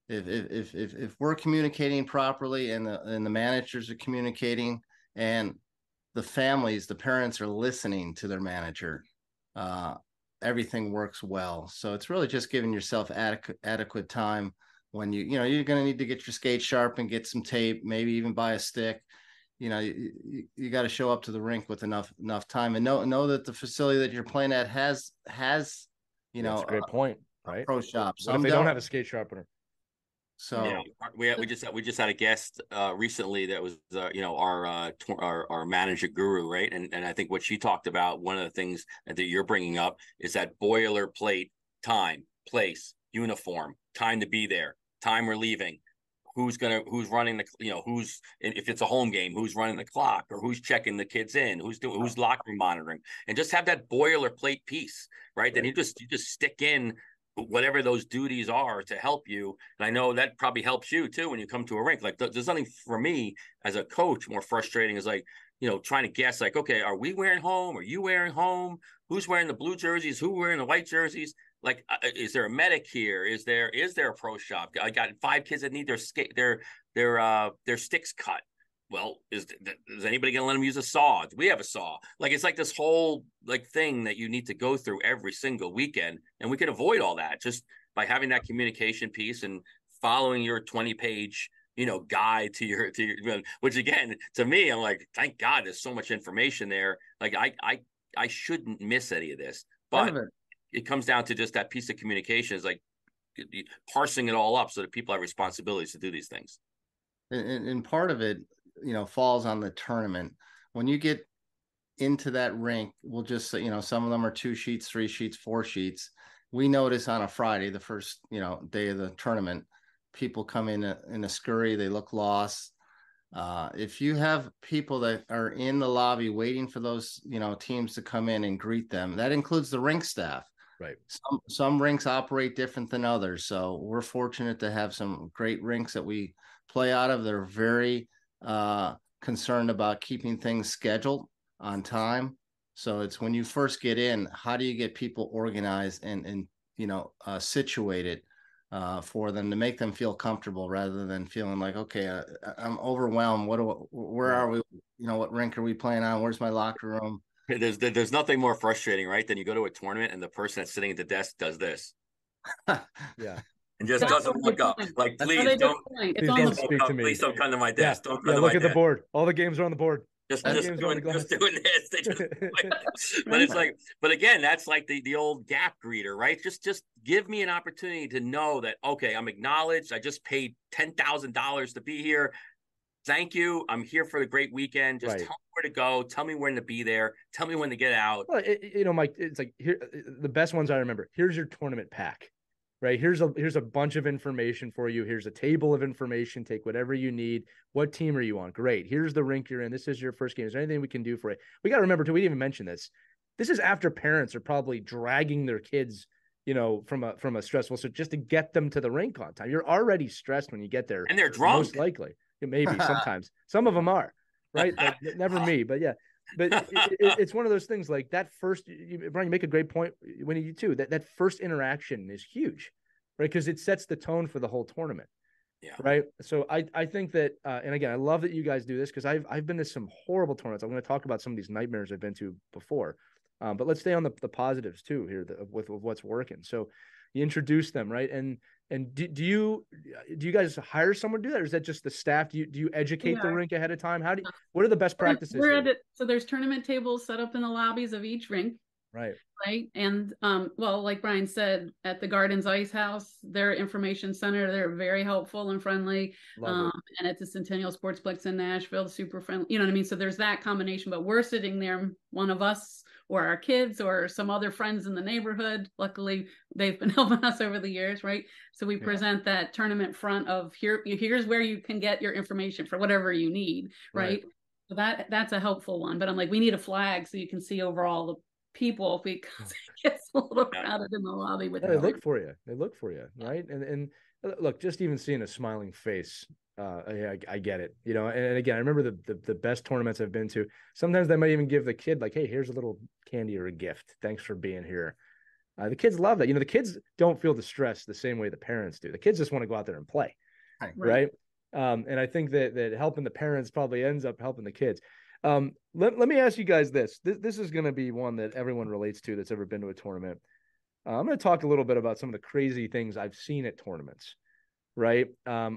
If we're communicating properly and the managers are communicating and the families, the parents are listening to their manager, everything works well. So it's really just giving yourself adequate time when you're going to need to get your skates sharp and get some tape, maybe even buy a stick. You got to show up to the rink with enough time and know that the facility that you're playing at has that's a great point, right? Pro shop. What if they don't have a skate sharpener? So we just had a guest recently that was our manager guru, right? And I think what she talked about, one of the things that you're bringing up is that boilerplate time, place, uniform, time to be there, time we're leaving, who's running the, if it's a home game, who's running the clock, or who's checking the kids in, who's locker room monitoring, and just have that boilerplate piece, right? Then you just stick in whatever those duties are to help you. And I know that probably helps you too when you come to a rink. Like there's nothing for me as a coach more frustrating is like, trying to guess like, okay, are we wearing home? Are you wearing home? Who's wearing the blue jerseys? Who wearing the white jerseys? Like, is there a medic here? Is there a pro shop? I got 5 kids that need their sticks cut. Well, is anybody going to let them use a saw? Do we have a saw? Like, it's like this whole like thing that you need to go through every single weekend. And we can avoid all that just by having that communication piece and following your 20-page, guide to your, which again, to me, I'm like, thank God there's so much information there. Like I shouldn't miss any of this, but it comes down to just that piece of communication is like parsing it all up so that people have responsibilities to do these things. And part of it, falls on the tournament. When you get into that rink, we'll just say, some of them are 2 sheets, 3 sheets, 4 sheets. We notice on a Friday, the first, day of the tournament, people come in a scurry, they look lost. If you have people that are in the lobby waiting for those, teams to come in and greet them, that includes the rink staff. Right. Some rinks operate different than others. So we're fortunate to have some great rinks that we play out of. They're very concerned about keeping things scheduled on time. So it's when you first get in, how do you get people organized and situated for them to make them feel comfortable rather than feeling like, okay, I'm overwhelmed. Where are we? What rink are we playing on? Where's my locker room? There's nothing more frustrating, right? Than you go to a tournament and the person that's sitting at the desk does this. Yeah. And just doesn't look up. Like, please don't speak to me. Please don't come to my desk. Yeah. Don't come to look my at the board. All the games are on the board. Just doing this. They just, but it's like, but again, that's like the old gap greeter, right? Just give me an opportunity to know that, okay, I'm acknowledged. I just paid $10,000 to be here. Thank you. I'm here for the great weekend. Just tell me where to go. Tell me when to be there. Tell me when to get out. Well, Mike, it's like here, the best ones I remember. Here's your tournament pack, right? Here's a bunch of information for you. Here's a table of information. Take whatever you need. What team are you on? Great. Here's the rink you're in. This is your first game. Is there anything we can do for it? We got to remember too. We didn't even mention this. This is after parents are probably dragging their kids, from a stressful. So just to get them to the rink on time, you're already stressed when you get there, and they're drunk. Most likely. Maybe sometimes some of them are, right? Like, never me, but yeah. But it's one of those things like that first, Brian, you make a great point when you do that first interaction is huge, right? Because it sets the tone for the whole tournament. Yeah. Right. So I think that, and again, I love that you guys do this because I've been to some horrible tournaments. I'm going to talk about some of these nightmares I've been to before, but let's stay on the positives too here with what's working. So you introduce them, right? And do you guys hire someone to do that, or is that just the staff? Do you educate the rink ahead of time? What are the best practices? So there's tournament tables set up in the lobbies of each rink. Right. And well, like Brian said, at the Gardens Ice House, their information center, they're very helpful and friendly. And at the Centennial Sportsplex in Nashville, super friendly. You know what I mean? So there's that combination, but we're sitting there, one of us or our kids or some other friends in the neighborhood. Luckily, they've been helping us over the years, right? So we present that tournament front of here's where you can get your information for whatever you need, right? So that's a helpful one. But I'm like, we need a flag so you can see overall the people because it gets a little crowded in the lobby. With they look for you, right? And look, just even seeing a smiling face, I get it, and again, I remember the best tournaments I've been to, sometimes they might even give the kid like, hey, here's a little candy or a gift, thanks for being here. The kids love that. The kids don't feel the stress the same way the parents do. The kids just want to go out there and play, right? And I think that helping the parents probably ends up helping the kids. Let me ask you guys this. This is going to be one that everyone relates to that's ever been to a tournament. I'm going to talk a little bit about some of the crazy things I've seen at tournaments, right?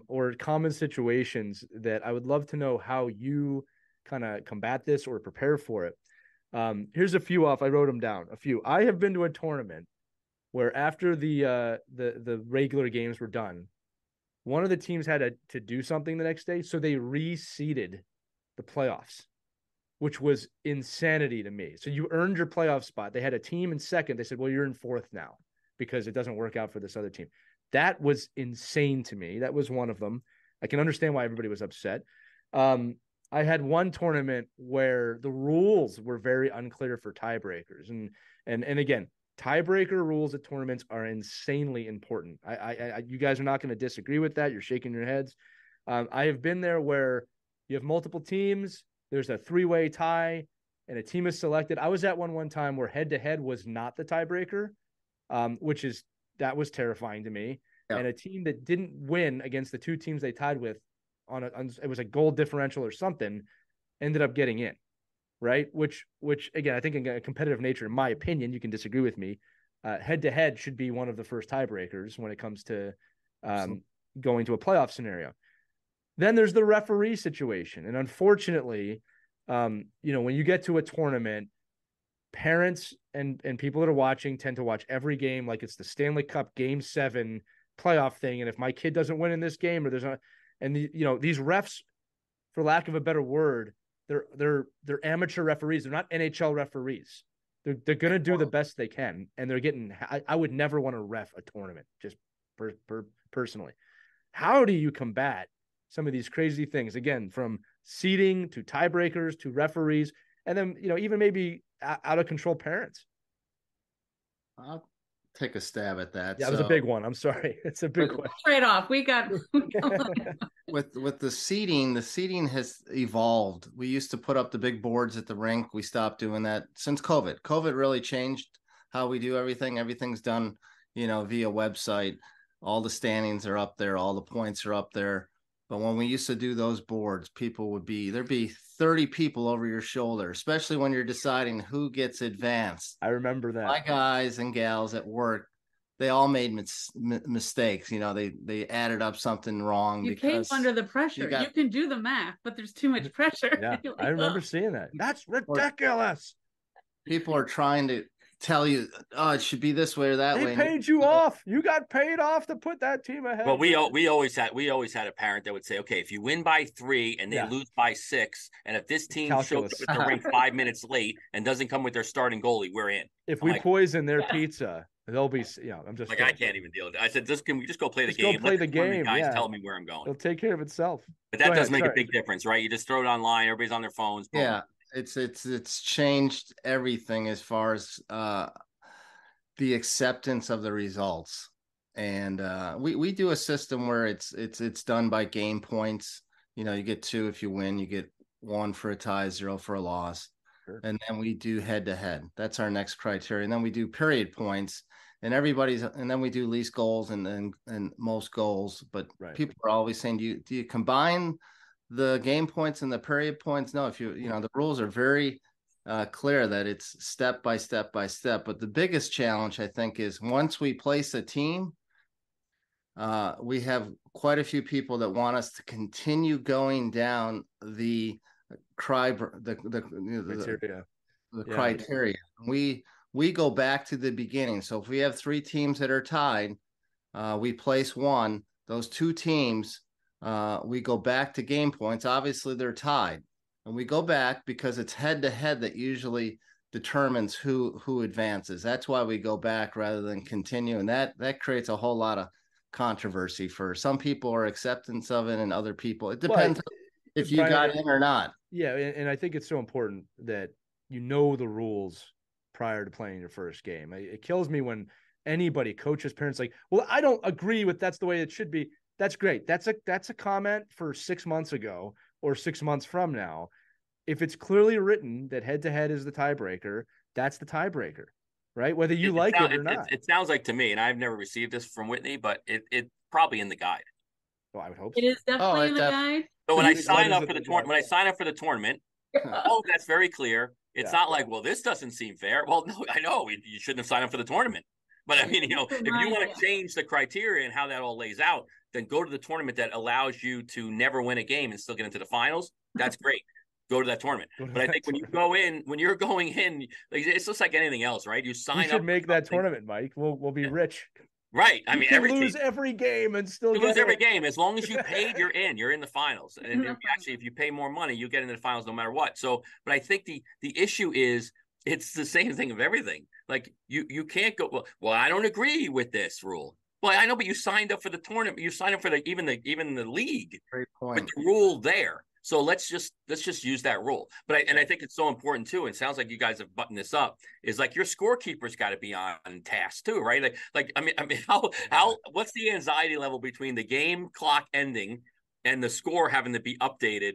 Or common situations that I would love to know how you kind of combat this or prepare for it. Here's a few off. I wrote them down. A few. I have been to a tournament where after the regular games were done, one of the teams had to do something the next day, so they reseeded the playoffs, which was insanity to me. So you earned your playoff spot. They had a team in second. They said, well, you're in fourth now because it doesn't work out for this other team. That was insane to me. That was one of them. I can understand why everybody was upset. I had one tournament where the rules were very unclear for tiebreakers, and again, tiebreaker rules at tournaments are insanely important. You guys are not going to disagree with that. You're shaking your heads. I have been there where you have multiple teams. There's a 3-way tie, and a team is selected. I was at one time where head-to-head was not the tiebreaker, that was terrifying to me. Yeah. And a team that didn't win against the two teams they tied with it was a goal differential or something, ended up getting in, right? Which again, I think in a competitive nature, in my opinion, you can disagree with me. Head-to-head should be one of the first tiebreakers when it comes to going to a playoff scenario. Then there's the referee situation. And unfortunately, when you get to a tournament, parents and people that are watching tend to watch every game like it's the Stanley Cup Game 7 playoff thing. And if my kid doesn't win in this game, or these refs, for lack of a better word, they're amateur referees. They're not NHL referees. They're going to do the best they can. And they're getting, I would never want to ref a tournament, just personally. How do you combat some of these crazy things? Again, from seeding to tiebreakers to referees, and then, even maybe out of control parents. I'll take a stab at that. Yeah, it was a big one. I'm sorry. It's a big question. Right off. We got with the seating has evolved. We used to put up the big boards at the rink. We stopped doing that since COVID. COVID really changed how we do everything. Everything's done, via website. All the standings are up there, all the points are up there. But when we used to do those boards, there'd be 30 people over your shoulder, especially when you're deciding who gets advanced. I remember that. My guys and gals at work, they all made mistakes. They added up something wrong. You came under the pressure. You can do the math, but there's too much pressure. Yeah, I remember seeing that. That's ridiculous. People are trying to tell you, it should be this way or that way. They paid you off. You got paid off to put that team ahead. Well, we always had a parent that would say, okay, if you win by 3 and they lose by 6, and if this team shows up at the rink 5 minutes late and doesn't come with their starting goalie, we're in. If we poison their pizza, they'll be. I'm just like, I can't even deal with it. I said, can we just go play the game? Go play the game. Guys, tell me where I'm going. It'll take care of itself. But that does make a big difference, right? You just throw it online. Everybody's on their phones. Boom. Yeah, it's changed everything as far as the acceptance of the results. And we do a system where it's done by game points. You get 2 if you win, you get 1 for a tie, 0 for a loss. Sure. And then we do head-to-head. That's our next criteria. And then we do period points, and then we do least goals and most goals. But people are always saying, do you combine the game points and the period points? No, if the rules are very clear that it's step by step by step. But the biggest challenge, I think, is once we place a team, we have quite a few people that want us to continue going down the criteria. We go back to the beginning. So if we have 3 teams that are tied, we place one. Those 2 teams, we go back to game points. Obviously, they're tied. And we go back because it's head-to-head that usually determines who advances. That's why we go back rather than continue. And that creates a whole lot of controversy for some people, or acceptance of it, and other people. It depends if you got in or not. Yeah, and I think it's so important that you know the rules prior to playing your first game. It kills me when anybody, coaches, parents, like, well, I don't agree with that's the way it should be. That's great. That's a comment for 6 months ago or 6 months from now. If it's clearly written that head-to-head is the tiebreaker, that's the tiebreaker, right? Whether you like it or not. It sounds like to me, and I've never received this from Whitney, but it's probably in the guide. Well, I would hope so. It is definitely in the guide. So when I sign up for the tournament, that's very clear. It's not like, well, this doesn't seem fair. Well, no, I know you shouldn't have signed up for the tournament. But I mean, if you want to change the criteria and how that all lays out, then go to the tournament that allows you to never win a game and still get into the finals. That's great. Go to that tournament. But I think when you're going in, it's just like anything else, right? You sign up. You should make that tournament, Mike. We'll be rich. Right. I mean, lose every game and still lose every game. As long as you paid, you're in. You're in the finals. And actually, if you pay more money, you get into the finals no matter what. So, but I think the issue is it's the same thing of everything. Like you can't go, well, I don't agree with this rule. Well, I know, but you signed up for the tournament. You signed up for even the league. Great With point. the rule there. So let's just use that rule. But I think it's so important too. And it sounds like you guys have buttoned this up. Is like your scorekeeper's got to be on task too, right? I mean, how what's the anxiety level between the game clock ending and the score having to be updated?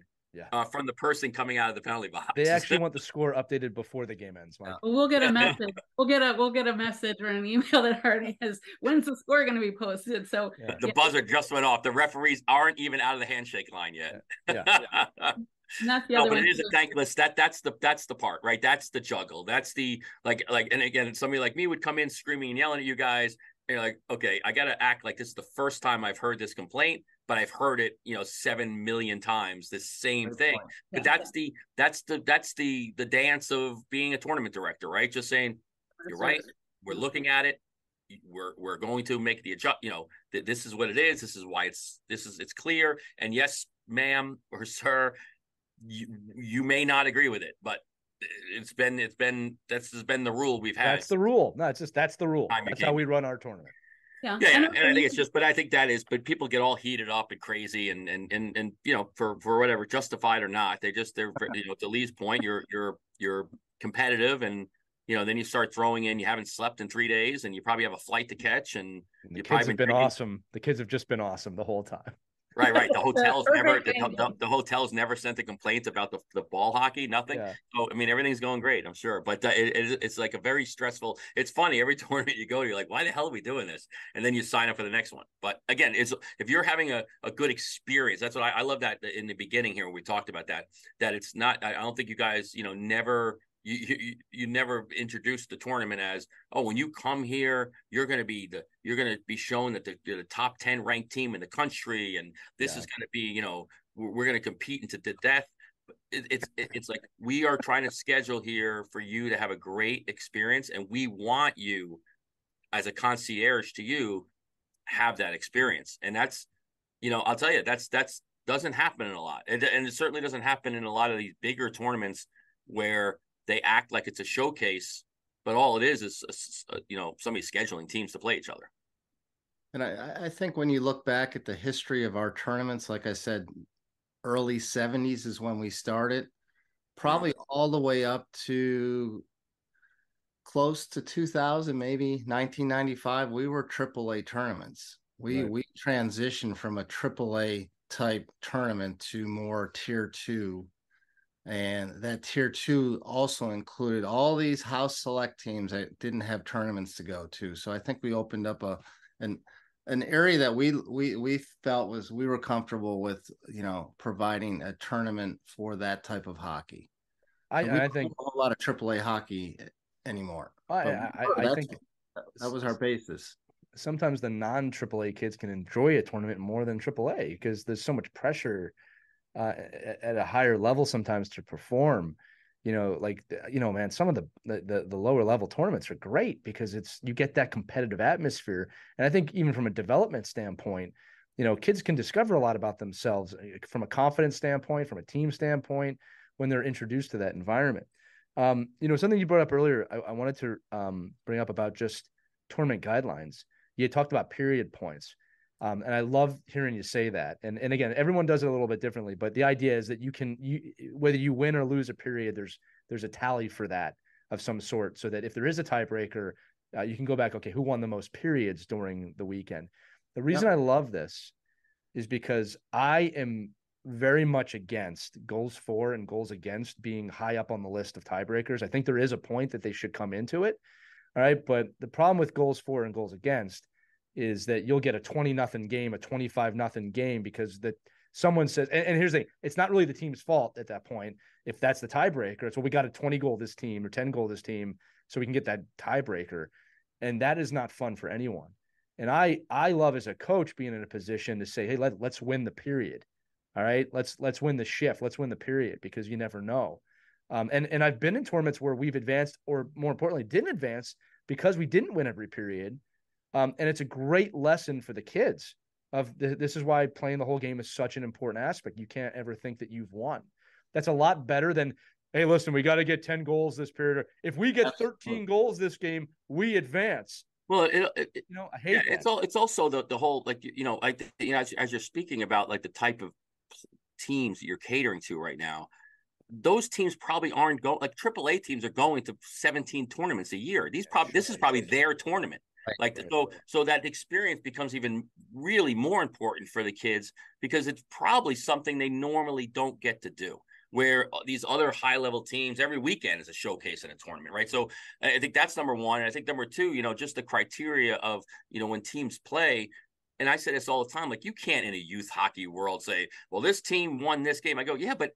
From the person coming out of the penalty box. They actually want the score updated before the game ends, Mike. Well, we'll get a message. We'll get a message or an email that already has when's the score going to be posted. So the buzzer just went off. The referees aren't even out of the handshake line yet. And that's the other but one. it is a thankless. That's the part, right? That's the juggle. That's the like. And again, somebody like me would come in screaming and yelling at you guys. And you're like, okay, I got to act like this is the first time I've heard this complaint, but I've heard it, 7 million times, the same thing. But that's the dance of being a tournament director, right? Just saying, you're right. We're looking at it. We're going to make the adjust. This is what it is. This is why it's clear. And yes, ma'am or sir, you may not agree with it, but that's been the rule we've had. That's the rule. No, that's the rule. That's how we run our tournament. Yeah. And I think it's just, but I think but people get all heated up and crazy and for whatever, justified or not, they're to Lee's point, you're competitive and then you start throwing in, you haven't slept in 3 days and you probably have a flight to catch and the kids have been awesome. The kids have just been awesome the whole time. Right. The hotels never sent a complaint about the ball hockey, nothing. Yeah. So I mean, everything's going great, I'm sure. But it's like a very stressful. It's funny every tournament you go to, you're like, why the hell are we doing this? And then you sign up for the next one. But again, if you're having a good experience, that's what I love that in the beginning here when we talked about that it's not. I don't think you guys never. You never introduced the tournament as, oh, when you come here, you're going to be shown that you're the top 10 ranked team in the country, and this is going to be, we're going to compete into the death. It's like we are trying to schedule here for you to have a great experience, and we want you as a concierge to you have that experience, and that's, I'll tell you, that's doesn't happen in a lot, and it certainly doesn't happen in a lot of these bigger tournaments where they act like it's a showcase, but all it is somebody scheduling teams to play each other. And I think when you look back at the history of our tournaments, like I said, early 70s is when we started, probably all the way up to close to 2000, maybe 1995, we were AAA tournaments. We transitioned from a AAA type tournament to more tier 2. And that tier 2 also included all these house select teams that didn't have tournaments to go to. So I think we opened up an area that we felt we were comfortable with, providing a tournament for that type of hockey. I think a lot of AAA hockey anymore. I think that was our basis. Sometimes the non-AAA kids can enjoy a tournament more than AAA because there's so much pressure at a higher level sometimes to perform. Man, some of the lower level tournaments are great because you get that competitive atmosphere. And I think even from a development standpoint, kids can discover a lot about themselves from a confidence standpoint, from a team standpoint, when they're introduced to that environment. Something you brought up earlier, I wanted to bring up about just tournament guidelines. You had talked about period points. And I love hearing you say that. And again, everyone does it a little bit differently, but the idea is that whether you win or lose a period, there's a tally for that of some sort, so that if there is a tiebreaker, you can go back, okay, who won the most periods during the weekend? The reason I love this is because I am very much against goals for and goals against being high up on the list of tiebreakers. I think there is a point that they should come into it. All right. But the problem with goals for and goals against is that you'll get a 20-0 game, a 25-0 game, because someone says, and here's the thing, it's not really the team's fault at that point. If that's the tiebreaker, it's, well, we got a 20 goal this team or 10 goal this team, so we can get that tiebreaker. And that is not fun for anyone. And I love as a coach being in a position to say, hey, let's win the period. All right. Let's win the shift. Let's win the period, because you never know. And I've been in tournaments where we've advanced, or more importantly, didn't advance because we didn't win every period. And it's a great lesson for the kids this is why playing the whole game is such an important aspect. You can't ever think that you've won. That's a lot better than, hey, listen, we got to get 10 goals this period. If we get 13 goals this game, we advance. Well, I hate that. it's also the whole, like, as you're speaking about, like, the type of teams that you're catering to right now, those teams probably aren't going, like AAA teams are going to 17 tournaments a year. This is probably their tournament. Like, so that experience becomes even really more important for the kids, because it's probably something they normally don't get to do, where these other high level teams every weekend is a showcase in a tournament, right? So I think that's number one. And I think number two, just the criteria of, when teams play. And I say this all the time, like, you can't in a youth hockey world say, well, this team won this game. I go, yeah, but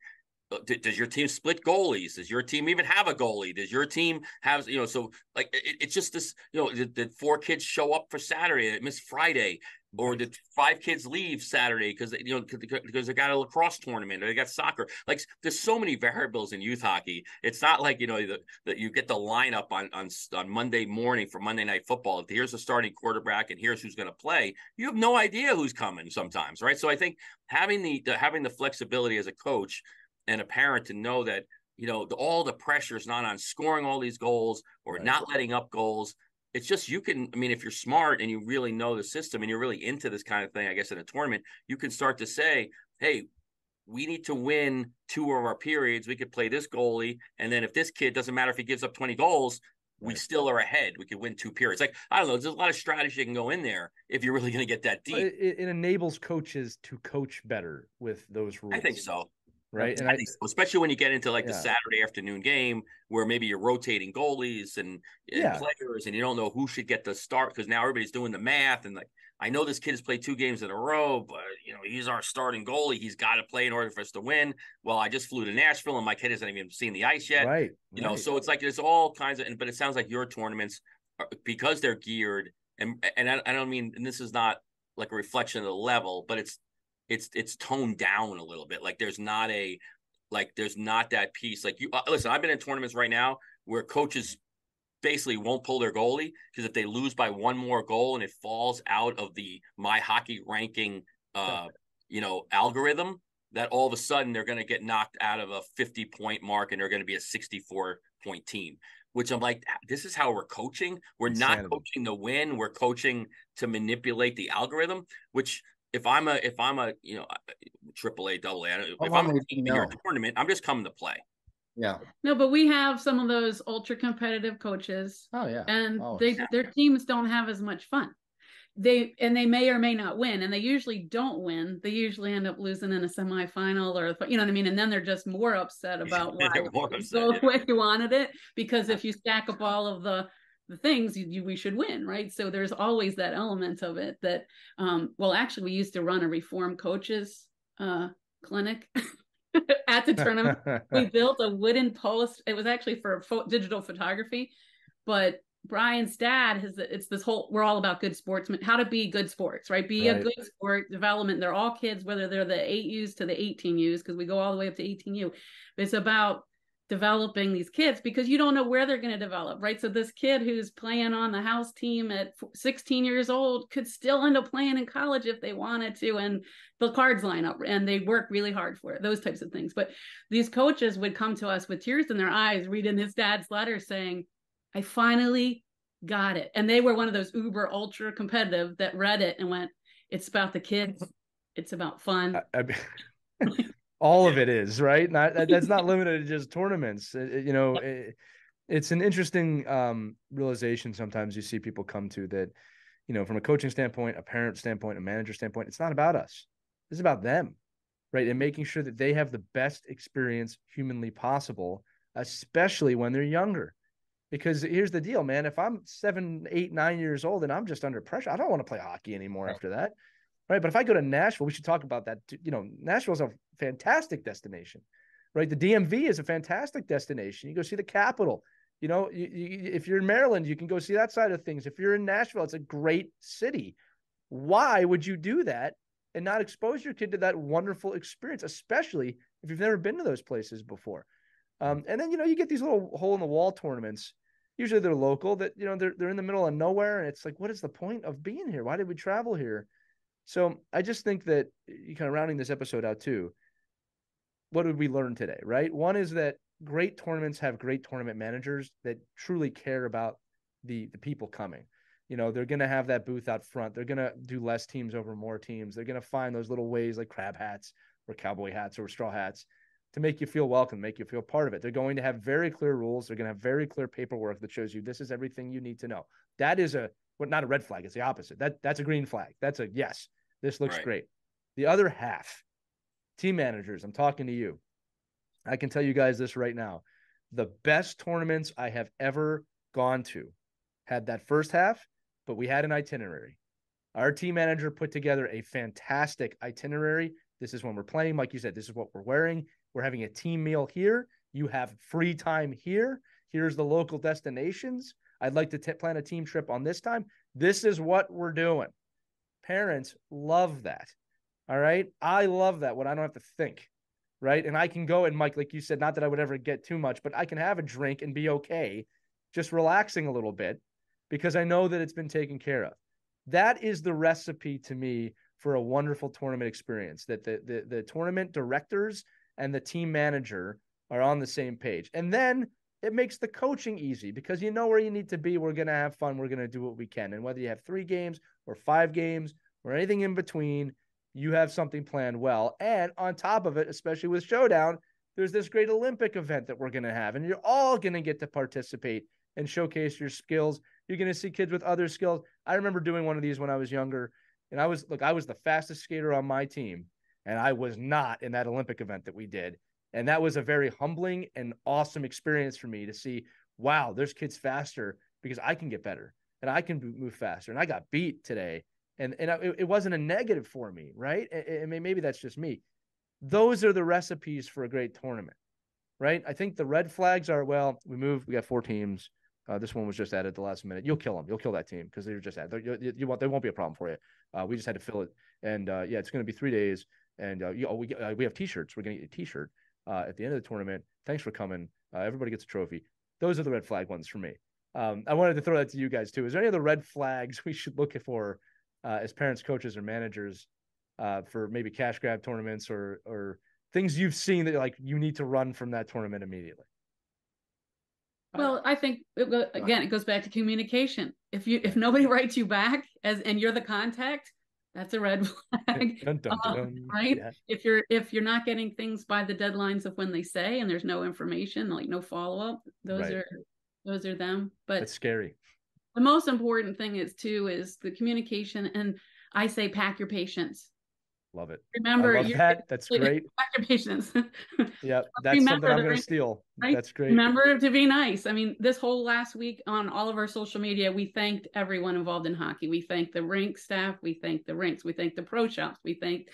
does your team split goalies? Does your team even have a goalie? Does your team have, so, like, it's just this, did 4 kids show up for Saturday and miss Friday? Or did 5 kids leave Saturday because they got a lacrosse tournament or they got soccer? Like, there's so many variables in youth hockey. It's not like, that you get the lineup on Monday morning for Monday Night Football. Here's the starting quarterback and here's who's going to play. You have no idea who's coming sometimes, right? So I think having the flexibility as a coach and a parent to know that, all the pressure is not on scoring all these goals or not letting up goals. It's just, if you're smart and you really know the system and you're really into this kind of thing, I guess, in a tournament, you can start to say, hey, we need to win 2 of our periods. We could play this goalie. And then if this kid, doesn't matter if he gives up 20 goals, we still are ahead. We could win 2 periods. Like, I don't know. There's a lot of strategy that can go in there if you're really going to get that deep. It enables coaches to coach better with those rules. I think so. Right. And especially when you get into, like, the Saturday afternoon game where maybe you're rotating goalies and players and you don't know who should get the start, because now everybody's doing the math. And, like, I know this kid has played 2 games in a row, but, he's our starting goalie. He's got to play in order for us to win. Well, I just flew to Nashville and my kid hasn't even seen the ice yet. Right. So it's like there's all kinds of, but it sounds like your tournaments, because they're geared, and I don't mean, and this is not like a reflection of the level, but it's toned down a little bit. Like, there's not that piece. Like, listen, I've been in tournaments right now where coaches basically won't pull their goalie, because if they lose by 1 more goal and it falls out of the My Hockey ranking, algorithm, that all of a sudden they're going to get knocked out of a 50-point mark and they're going to be a 64-point team. Which I'm like, this is how we're coaching. We're not coaching to win. We're coaching to manipulate the algorithm. Which, if I'm a AAA, AA, if I'm in your tournament, I'm just coming to play. Yeah. No, but we have some of those ultra competitive coaches. Oh yeah. And their teams don't have as much fun. They may or may not win, and they usually don't win. They usually end up losing in a semifinal, or you know what I mean. And then they're just more upset about why it didn't go the way you wanted it. Because if you stack up all of the things, we should win, right? So there's always that element of it that, well, actually, we used to run a reform coaches clinic at the tournament. We built a wooden post. It was actually for digital photography, but Brian's dad it's this whole, we're all about good sportsmen, how to be good sports, right? Be a good sport development. They're all kids, whether they're the 8Us to the 18Us, because we go all the way up to 18U. It's about developing these kids, because you don't know where they're going to develop, right? So this kid who's playing on the house team at 16 years old could still end up playing in college if they wanted to, and the cards line up and they work really hard for it, those types of things. But these coaches would come to us with tears in their eyes reading his dad's letter saying, I finally got it. And they were one of those uber ultra competitive that read it and went, it's about the kids. It's about fun. All of it is, right? That's not limited to just tournaments. It's an interesting realization sometimes you see people come to that, from a coaching standpoint, a parent standpoint, a manager standpoint, it's not about us. It's about them, right? And making sure that they have the best experience humanly possible, especially when they're younger. Because here's the deal, man. If I'm 7, 8, 9 years old and I'm just under pressure, I don't want to play hockey anymore after that. Right. But if I go to Nashville, we should talk about that. Nashville is a fantastic destination, right? The DMV is a fantastic destination. You go see the Capitol. If you're in Maryland, you can go see that side of things. If you're in Nashville, it's a great city. Why would you do that and not expose your kid to that wonderful experience, especially if you've never been to those places before? And then, you get these little hole in the wall tournaments. Usually they're local, that, they're in the middle of nowhere. And it's like, what is the point of being here? Why did we travel here? So I just think that, you kind of rounding this episode out too, what did we learn today, right? One is that great tournaments have great tournament managers that truly care about the people coming. You know, they're going to have that booth out front. They're going to do less teams over more teams. They're going to find those little ways like crab hats or cowboy hats or straw hats to make you feel welcome, make you feel part of it. They're going to have very clear rules. They're going to have very clear paperwork that shows you this is everything you need to know. That is not a red flag. It's the opposite. That's a green flag. That's a yes. This looks great. The other half, team managers, I'm talking to you. I can tell you guys this right now. The best tournaments I have ever gone to had that first half, but we had an itinerary. Our team manager put together a fantastic itinerary. This is when we're playing. Like you said, this is what we're wearing. We're having a team meal here. You have free time here. Here's the local destinations. I'd like to plan a team trip on this time. This is what we're doing. Parents love that. All right. I love that when I don't have to think. Right. And I can go and Mike, like you said, not that I would ever get too much, but I can have a drink and be okay, just relaxing a little bit because I know that it's been taken care of. That is the recipe to me for a wonderful tournament experience, that the tournament directors and the team manager are on the same page. And then it makes the coaching easy because you know where you need to be. We're going to have fun. We're going to do what we can. And whether you have 3 games or 5 games or anything in between, you have something planned well. And on top of it, especially with Showdown, there's this great Olympic event that we're going to have. And you're all going to get to participate and showcase your skills. You're going to see kids with other skills. I remember doing one of these when I was younger. And I was the fastest skater on my team. And I was not in that Olympic event that we did. And that was a very humbling and awesome experience for me to see, wow, there's kids faster because I can get better and I can move faster. And I got beat today. And it wasn't a negative for me, right? I mean, maybe that's just me. Those are the recipes for a great tournament, right? I think the red flags are, well, we got 4 teams. This one was just added at the last minute. You'll kill them. You'll kill that team because they're just added. They won't be a problem for you. We just had to fill it. And yeah, it's going to be 3 days. And we have T-shirts. We're going to get a T-shirt at the end of the tournament. Thanks for coming. Everybody gets a trophy. Those are the red flag ones for me. I wanted to throw that to you guys too. Is there any other red flags we should look for as parents, coaches, or managers for maybe cash grab tournaments or things you've seen that like you need to run from that tournament immediately? Well, I think it goes back to communication. If nobody writes you back and you're the contact, that's a red flag. Dun, dun, dun. Right? Yeah. If you're not getting things by the deadlines of when they say and there's no information, like no follow-up, those are them. But that's scary. The most important thing is the communication, and I say pack your patience. Love it. Remember that. That's great. Pack your patience. Yeah, that's something I'm going to steal. Right? That's great. Remember to be nice. I mean, this whole last week on all of our social media, we thanked everyone involved in hockey. We thanked the rink staff. We thanked the rinks. We thanked the pro shops. We thanked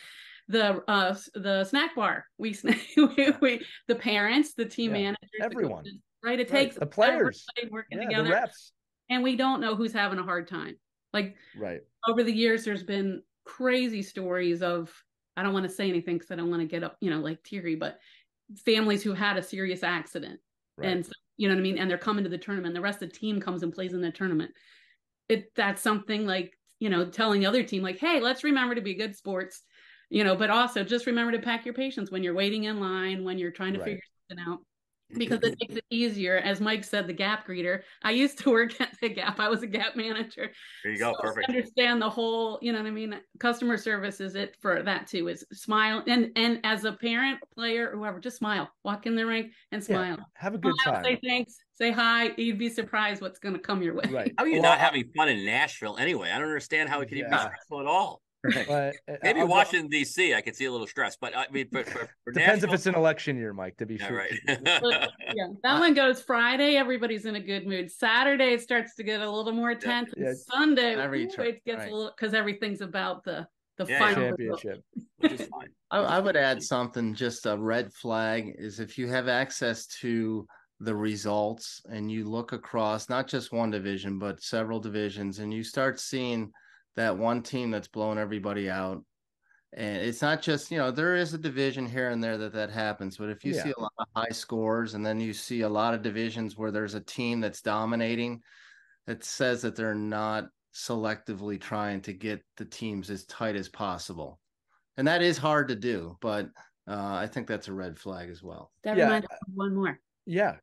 the snack bar. The parents, the team managers, everyone. The coaches, right? It takes the players working together. The refs. And we don't know who's having a hard time. Like over the years, there's been crazy stories of, I don't want to say anything because I don't want to get up, like teary, but families who had a serious accident. Right. And so, you know what I mean? And they're coming to the tournament. The rest of the team comes and plays in the tournament. That's something like, telling the other team like, hey, let's remember to be good sports, but also just remember to pack your patience when you're waiting in line, when you're trying to figure something out. Because it makes it easier. As Mike said, the Gap greeter. I used to work at the Gap. I was a Gap manager. There you go. So perfect. I understand the whole, customer service is it for that too, is smile. And as a parent, player, whoever, just smile. Walk in the rink and smile. Yeah, have a good time. Say thanks. Say hi. You'd be surprised what's going to come your way. Right. How are you not having fun in Nashville anyway? I don't understand how it can even be stressful at all. Maybe Washington D.C. I could see a little stress, but I mean, for depends if it's an election year, Mike. To be sure, right? That one goes Friday. Everybody's in a good mood. Saturday it starts to get a little more tense. Yeah. Sunday it gets a little because everything's about the final championship. Which is fine. I would add something. Just a red flag is if you have access to the results and you look across not just one division but several divisions, and you start seeing that one team that's blowing everybody out. And it's not just, there is a division here and there that happens. But if you see a lot of high scores and then you see a lot of divisions where there's a team that's dominating, it says that they're not selectively trying to get the teams as tight as possible. And that is hard to do. But I think that's a red flag as well. That reminds me of one more. Yeah.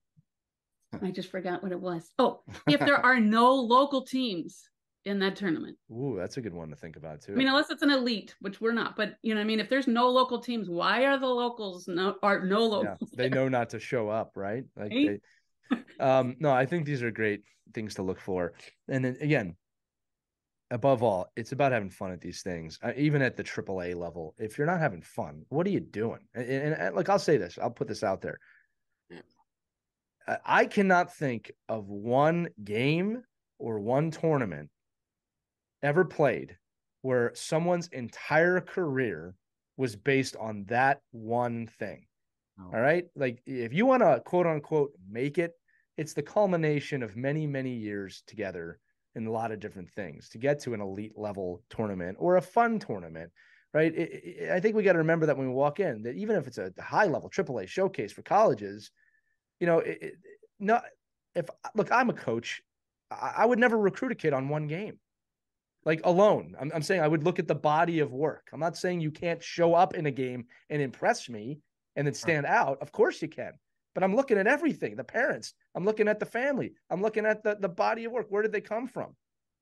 I just forgot what it was. Oh, if there are no local teams, in that tournament. Ooh, that's a good one to think about too. I mean, unless it's an elite, which we're not, but you know what I mean? If there's no local teams, why are the locals no locals? Yeah, they know not to show up, right? Like Right? no, I think these are great things to look for. And then again, above all, it's about having fun at these things. Even at the AAA level, if you're not having fun, what are you doing? And like, I'll say this, I'll put this out there. I cannot think of one game or one tournament ever played where someone's entire career was based on that one thing. Oh. All right. Like if you want to quote unquote make it, it's the culmination of many, many years together in a lot of different things to get to an elite level tournament or a fun tournament. Right. I think we got to remember that when we walk in, that even if it's a high level AAA showcase for colleges, you know, look, I'm a coach. I would never recruit a kid on one game. Like alone. I'm saying I would look at the body of work. I'm not saying you can't show up in a game and impress me and then stand out. Of course you can. But I'm looking at everything, the parents. I'm looking at the family. I'm looking at the body of work. Where did they come from?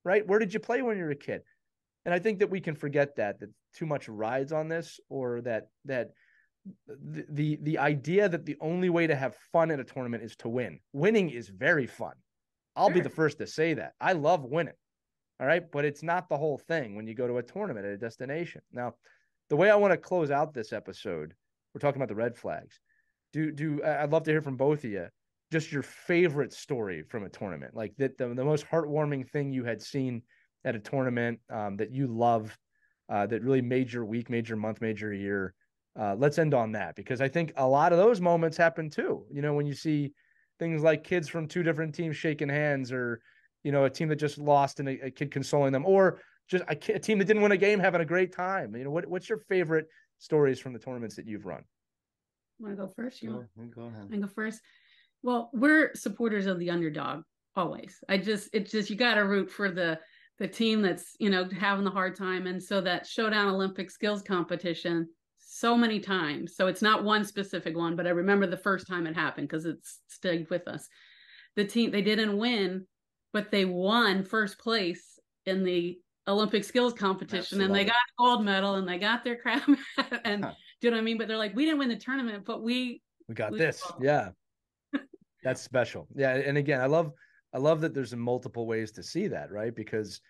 Right? Where did you play when you were a kid? And I think that we can forget that too much rides on this, or that the idea that the only way to have fun at a tournament is to win. Winning is very fun. I'll be the first to say that. I love winning. All right. But it's not the whole thing when you go to a tournament at a destination. Now, the way I want to close out this episode, we're talking about the red flags. I'd love to hear from both of you, just your favorite story from a tournament, like the most heartwarming thing you had seen at a tournament that you love, that really made your week, made your month, made your year. Let's end on that, because I think a lot of those moments happen too. You know, when you see things like kids from two different teams shaking hands, or, you know, a team that just lost and a kid consoling them, or just a team that didn't win a game having a great time. You know, what's your favorite stories from the tournaments that you've run? Want to go first? Go ahead. I go first. Well, we're supporters of the underdog always. It's just you got to root for the team that's, you know, having the hard time. And so that Showdown Olympic skills competition, so many times. So it's not one specific one, but I remember the first time it happened because it's stayed with us. The team, they didn't win, but they won first place in the Olympic skills competition. And they got a gold medal and they got their crown. And do you know what I mean? But they're like, we didn't win the tournament, but we got this. Yeah. That's special. Yeah. And again, I love that there's multiple ways to see that, right? Because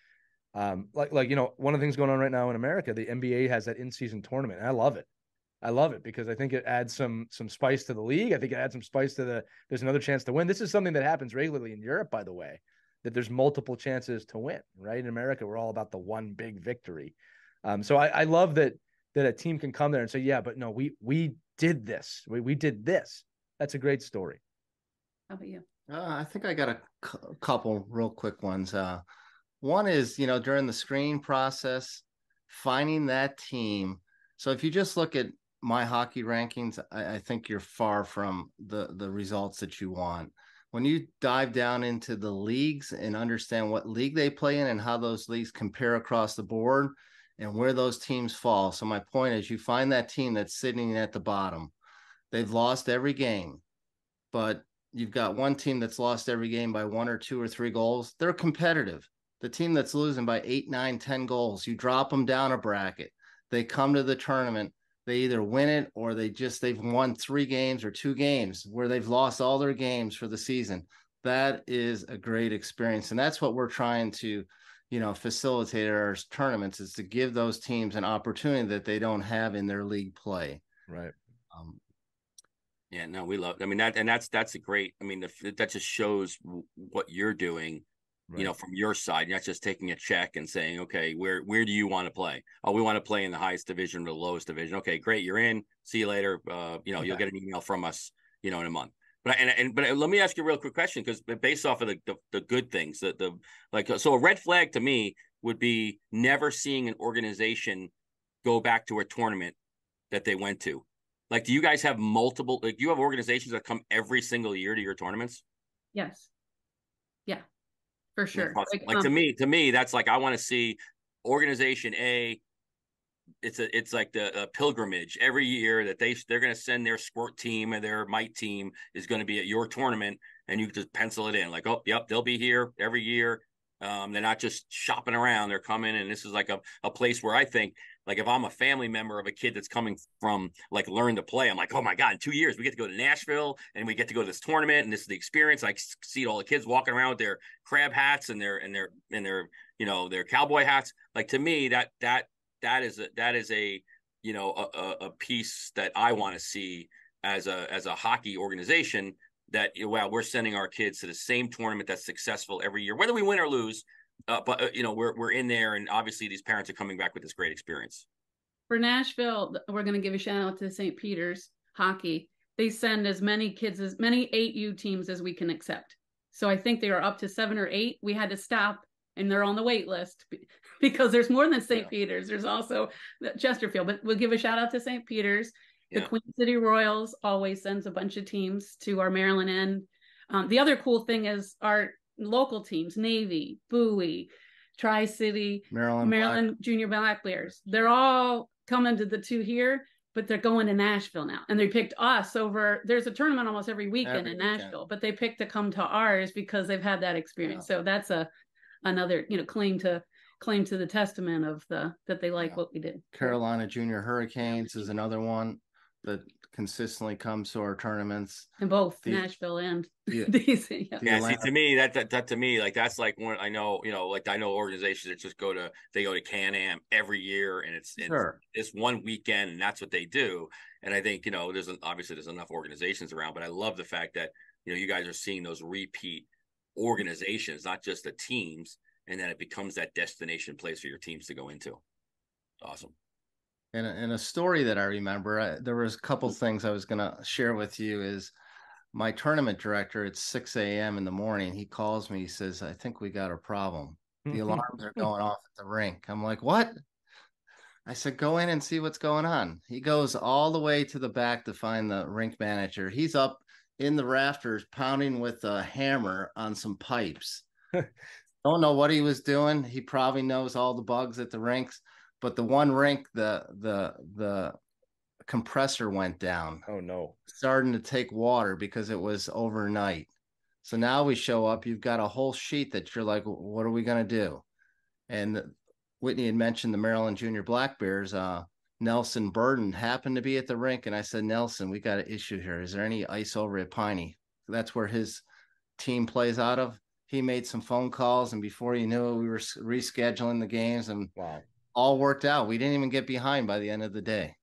like, you know, one of the things going on right now in America, the NBA has that in-season tournament. And I love it because I think it adds some spice to the league. I think it adds some spice to there's another chance to win. This is something that happens regularly in Europe, by the way, that there's multiple chances to win, right? In America, we're all about the one big victory. So I love that a team can come there and say, yeah, but no, we did this. We did this. That's a great story. How about you? I think I got a couple real quick ones. One is, you know, during the screening process, finding that team. So if you just look at my hockey rankings, I think you're far from the results that you want. When you dive down into the leagues and understand what league they play in and how those leagues compare across the board and where those teams fall. So my point is, you find that team that's sitting at the bottom. They've lost every game, but you've got one team that's lost every game by 1 or 2 or 3 goals. They're competitive. The team that's losing by 8, 9, 10 goals, you drop them down a bracket. They come to the tournament. They either win it or they've won 3 games or 2 games where they've lost all their games for the season. That is a great experience. And that's what we're trying to, you know, facilitate our tournaments, is to give those teams an opportunity that they don't have in their league play. Right. Yeah, no, we love, I mean, that's a great, I mean, that just shows what you're doing, right, you know, from your side. You're not just taking a check and saying, okay, where do you want to play? Oh, we want to play in the highest division or the lowest division. Okay, great. You're in, see you later. You know, you'll get an email from us, you know, in a month. But let me ask you a real quick question, because based off of the good things, so a red flag to me would be never seeing an organization go back to a tournament that they went to. Like, do you guys have multiple, like, do you have organizations that come every single year to your tournaments? Yes. Yeah, for sure. Like to me, that's like, I want to see organization A. It's like the pilgrimage every year that they're going to send their squirt team and their mite team is going to be at your tournament, and you just pencil it in like, oh, yep, they'll be here every year. They're not just shopping around. They're coming, and this is like a place where I think, like, if I'm a family member of a kid that's coming from like learn to play, I'm like, oh my God, in 2 years we get to go to Nashville and we get to go to this tournament, and this is the experience. I see all the kids walking around with their crab hats and their their cowboy hats. Like, to me, that is a a piece that I want to see as a hockey organization, that wow, we're sending our kids to the same tournament that's successful every year, whether we win or lose. But we're in there, and obviously these parents are coming back with this great experience. For Nashville, we're going to give a shout out to St. Peter's hockey. They send as many 8U teams as we can accept. So I think they are up to 7 or 8. We had to stop, and they're on the wait list because there's more than St. Peter's. There's also Chesterfield, but we'll give a shout out to St. Peter's. The Queen City Royals always sends a bunch of teams to our Maryland end. The other cool thing is our local teams, Navy, Bowie, Tri-City, Maryland Junior Black Bears. They're all coming to the 2 here, but they're going to Nashville now. And they picked us over. There's a tournament almost every weekend in Nashville, but they picked to come to ours because they've had that experience. So that's another claim to the testament of that they like what we did. Carolina Junior Hurricanes is another one that consistently comes to our tournaments, in both Nashville and DC. See, to me, that to me, like, that's like one I know, I know organizations that just go to Can-Am every year, and it's one weekend, and that's what they do. And I think there's enough organizations around, but I love the fact that you guys are seeing those repeat organizations, not just the teams, and then it becomes that destination place for your teams to go into. Awesome. And a story that I remember, there was a couple things I was going to share with you. Is my tournament director at 6 a.m. in the morning, he calls me, he says, I think we got a problem. The alarms are going off at the rink. I'm like, what? I said, go in and see what's going on. He goes all the way to the back to find the rink manager. He's up in the rafters pounding with a hammer on some pipes. Don't know what he was doing. He probably knows all the bugs at the rinks. But the one rink, the compressor went down. Oh, no. Starting to take water because it was overnight. So now we show up. You've got a whole sheet that you're like, what are we going to do? And Whitney had mentioned the Maryland Junior Black Bears. Nelson Burden happened to be at the rink. And I said, Nelson, we got an issue here. Is there any ice over at Piney? That's where his team plays out of. He made some phone calls. And before you knew it, we were rescheduling the games. And wow. All worked out. We didn't even get behind by the end of the day.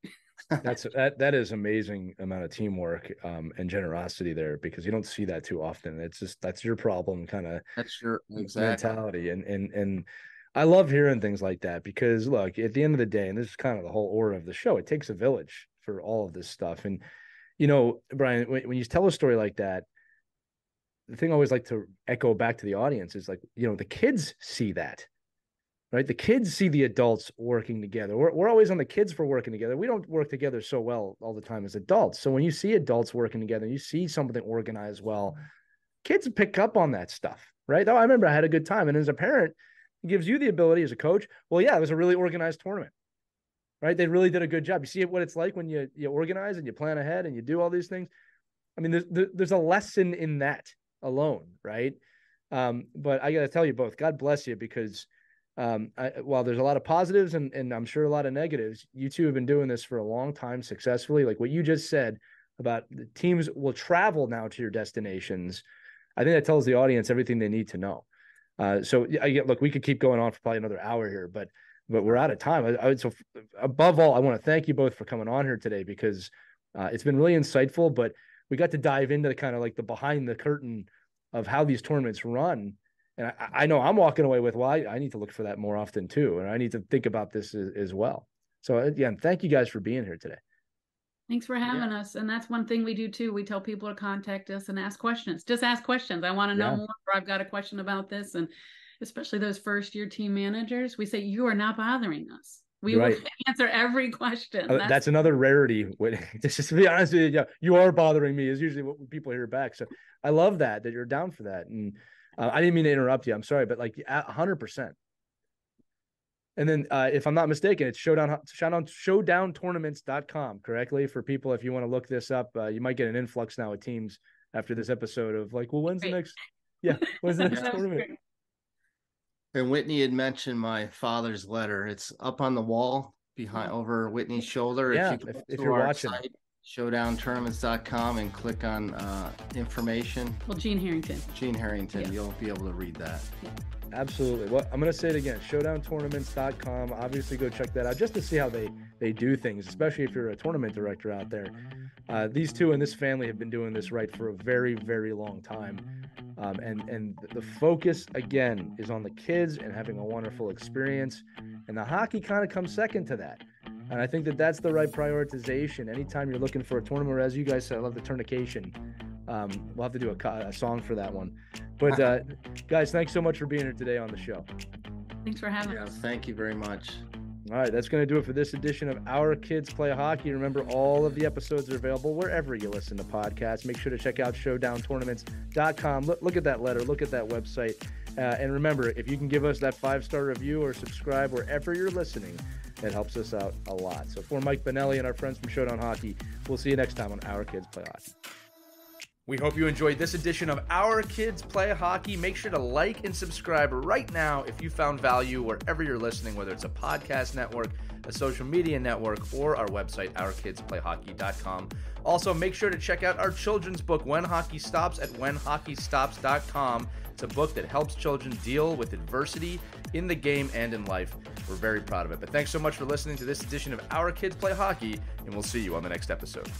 That is amazing amount of teamwork and generosity there, because you don't see that too often. It's just, that's your problem, kind of. That's your mentality. And I love hearing things like that, because look, at the end of the day, and this is kind of the whole aura of the show, it takes a village for all of this stuff. And Brian, when you tell a story like that, the thing I always like to echo back to the audience is, like, the kids see that. Right. The kids see the adults working together. We're always on the kids for working together. We don't work together so well all the time as adults. So when you see adults working together, you see something organized well, kids pick up on that stuff. Right. Oh, I remember I had a good time. And as a parent, it gives you the ability as a coach. Well, yeah, it was a really organized tournament. Right. They really did a good job. You see what it's like when you organize and you plan ahead and you do all these things. I mean, there's a lesson in that alone. Right. But I got to tell you both, God bless you, because while there's a lot of positives and I'm sure a lot of negatives, you two have been doing this for a long time successfully. Like what you just said about the teams will travel now to your destinations, I think that tells the audience everything they need to know. So look, we could keep going on for probably another hour here, but we're out of time. So above all, I want to thank you both for coming on here today, because it's been really insightful, but we got to dive into the kind of like the behind the curtain of how these tournaments run. And I know I'm walking away with, well, I need to look for that more often too. And I need to think about this as well. So again, thank you guys for being here today. Thanks for having us. And that's one thing we do too. We tell people to contact us and ask questions. Just ask questions. I want to know more, or I've got a question about this. And especially those first year team managers, we say, you are not bothering us. We will answer every question. That's another rarity. Just to be honest with you, you are bothering me is usually what people hear back. So I love that you're down for that. And I didn't mean to interrupt you. I'm sorry, but like 100%. And then if I'm not mistaken, it's showdowntournaments.com, correctly, for people. If you want to look this up, you might get an influx now of teams after this episode of like, well, when's the next tournament? And Whitney had mentioned my father's letter. It's up on the wall behind over Whitney's shoulder. Yeah, If you go if to you're our watching. site, showdowntournaments.com, and click on information. Well, Gene Harrington. Gene Harrington, Yeah. you'll be able to read that. Yeah. Absolutely. Well, I'm going to say it again, showdowntournaments.com. Obviously, go check that out just to see how they do things, especially if you're a tournament director out there. These two and this family have been doing this right for a very, very long time. And the focus, again, is on the kids and having a wonderful experience. And the hockey kind of comes second to that. And I think that that's the right prioritization. Anytime you're looking for a tournament, or as you guys said, I love the tournication. We'll have to do a song for that one. But guys, thanks so much for being here today on the show. Thanks for having us. Thank you very much. All right, that's going to do it for this edition of Our Kids Play Hockey. Remember, all of the episodes are available wherever you listen to podcasts. Make sure to check out showdowntournaments.com. Look at that letter. Look at that website. And remember, if you can give us that 5-star review or subscribe wherever you're listening, it helps us out a lot. So for Mike Benelli and our friends from Showdown Hockey, we'll see you next time on Our Kids Play Hockey. We hope you enjoyed this edition of Our Kids Play Hockey. Make sure to like and subscribe right now if you found value wherever you're listening, whether it's a podcast network, a social media network, or our website, ourkidsplayhockey.com. Also, make sure to check out our children's book, When Hockey Stops, at whenhockeystops.com. It's a book that helps children deal with adversity in the game and in life. We're very proud of it. But thanks so much for listening to this edition of Our Kids Play Hockey, and we'll see you on the next episode.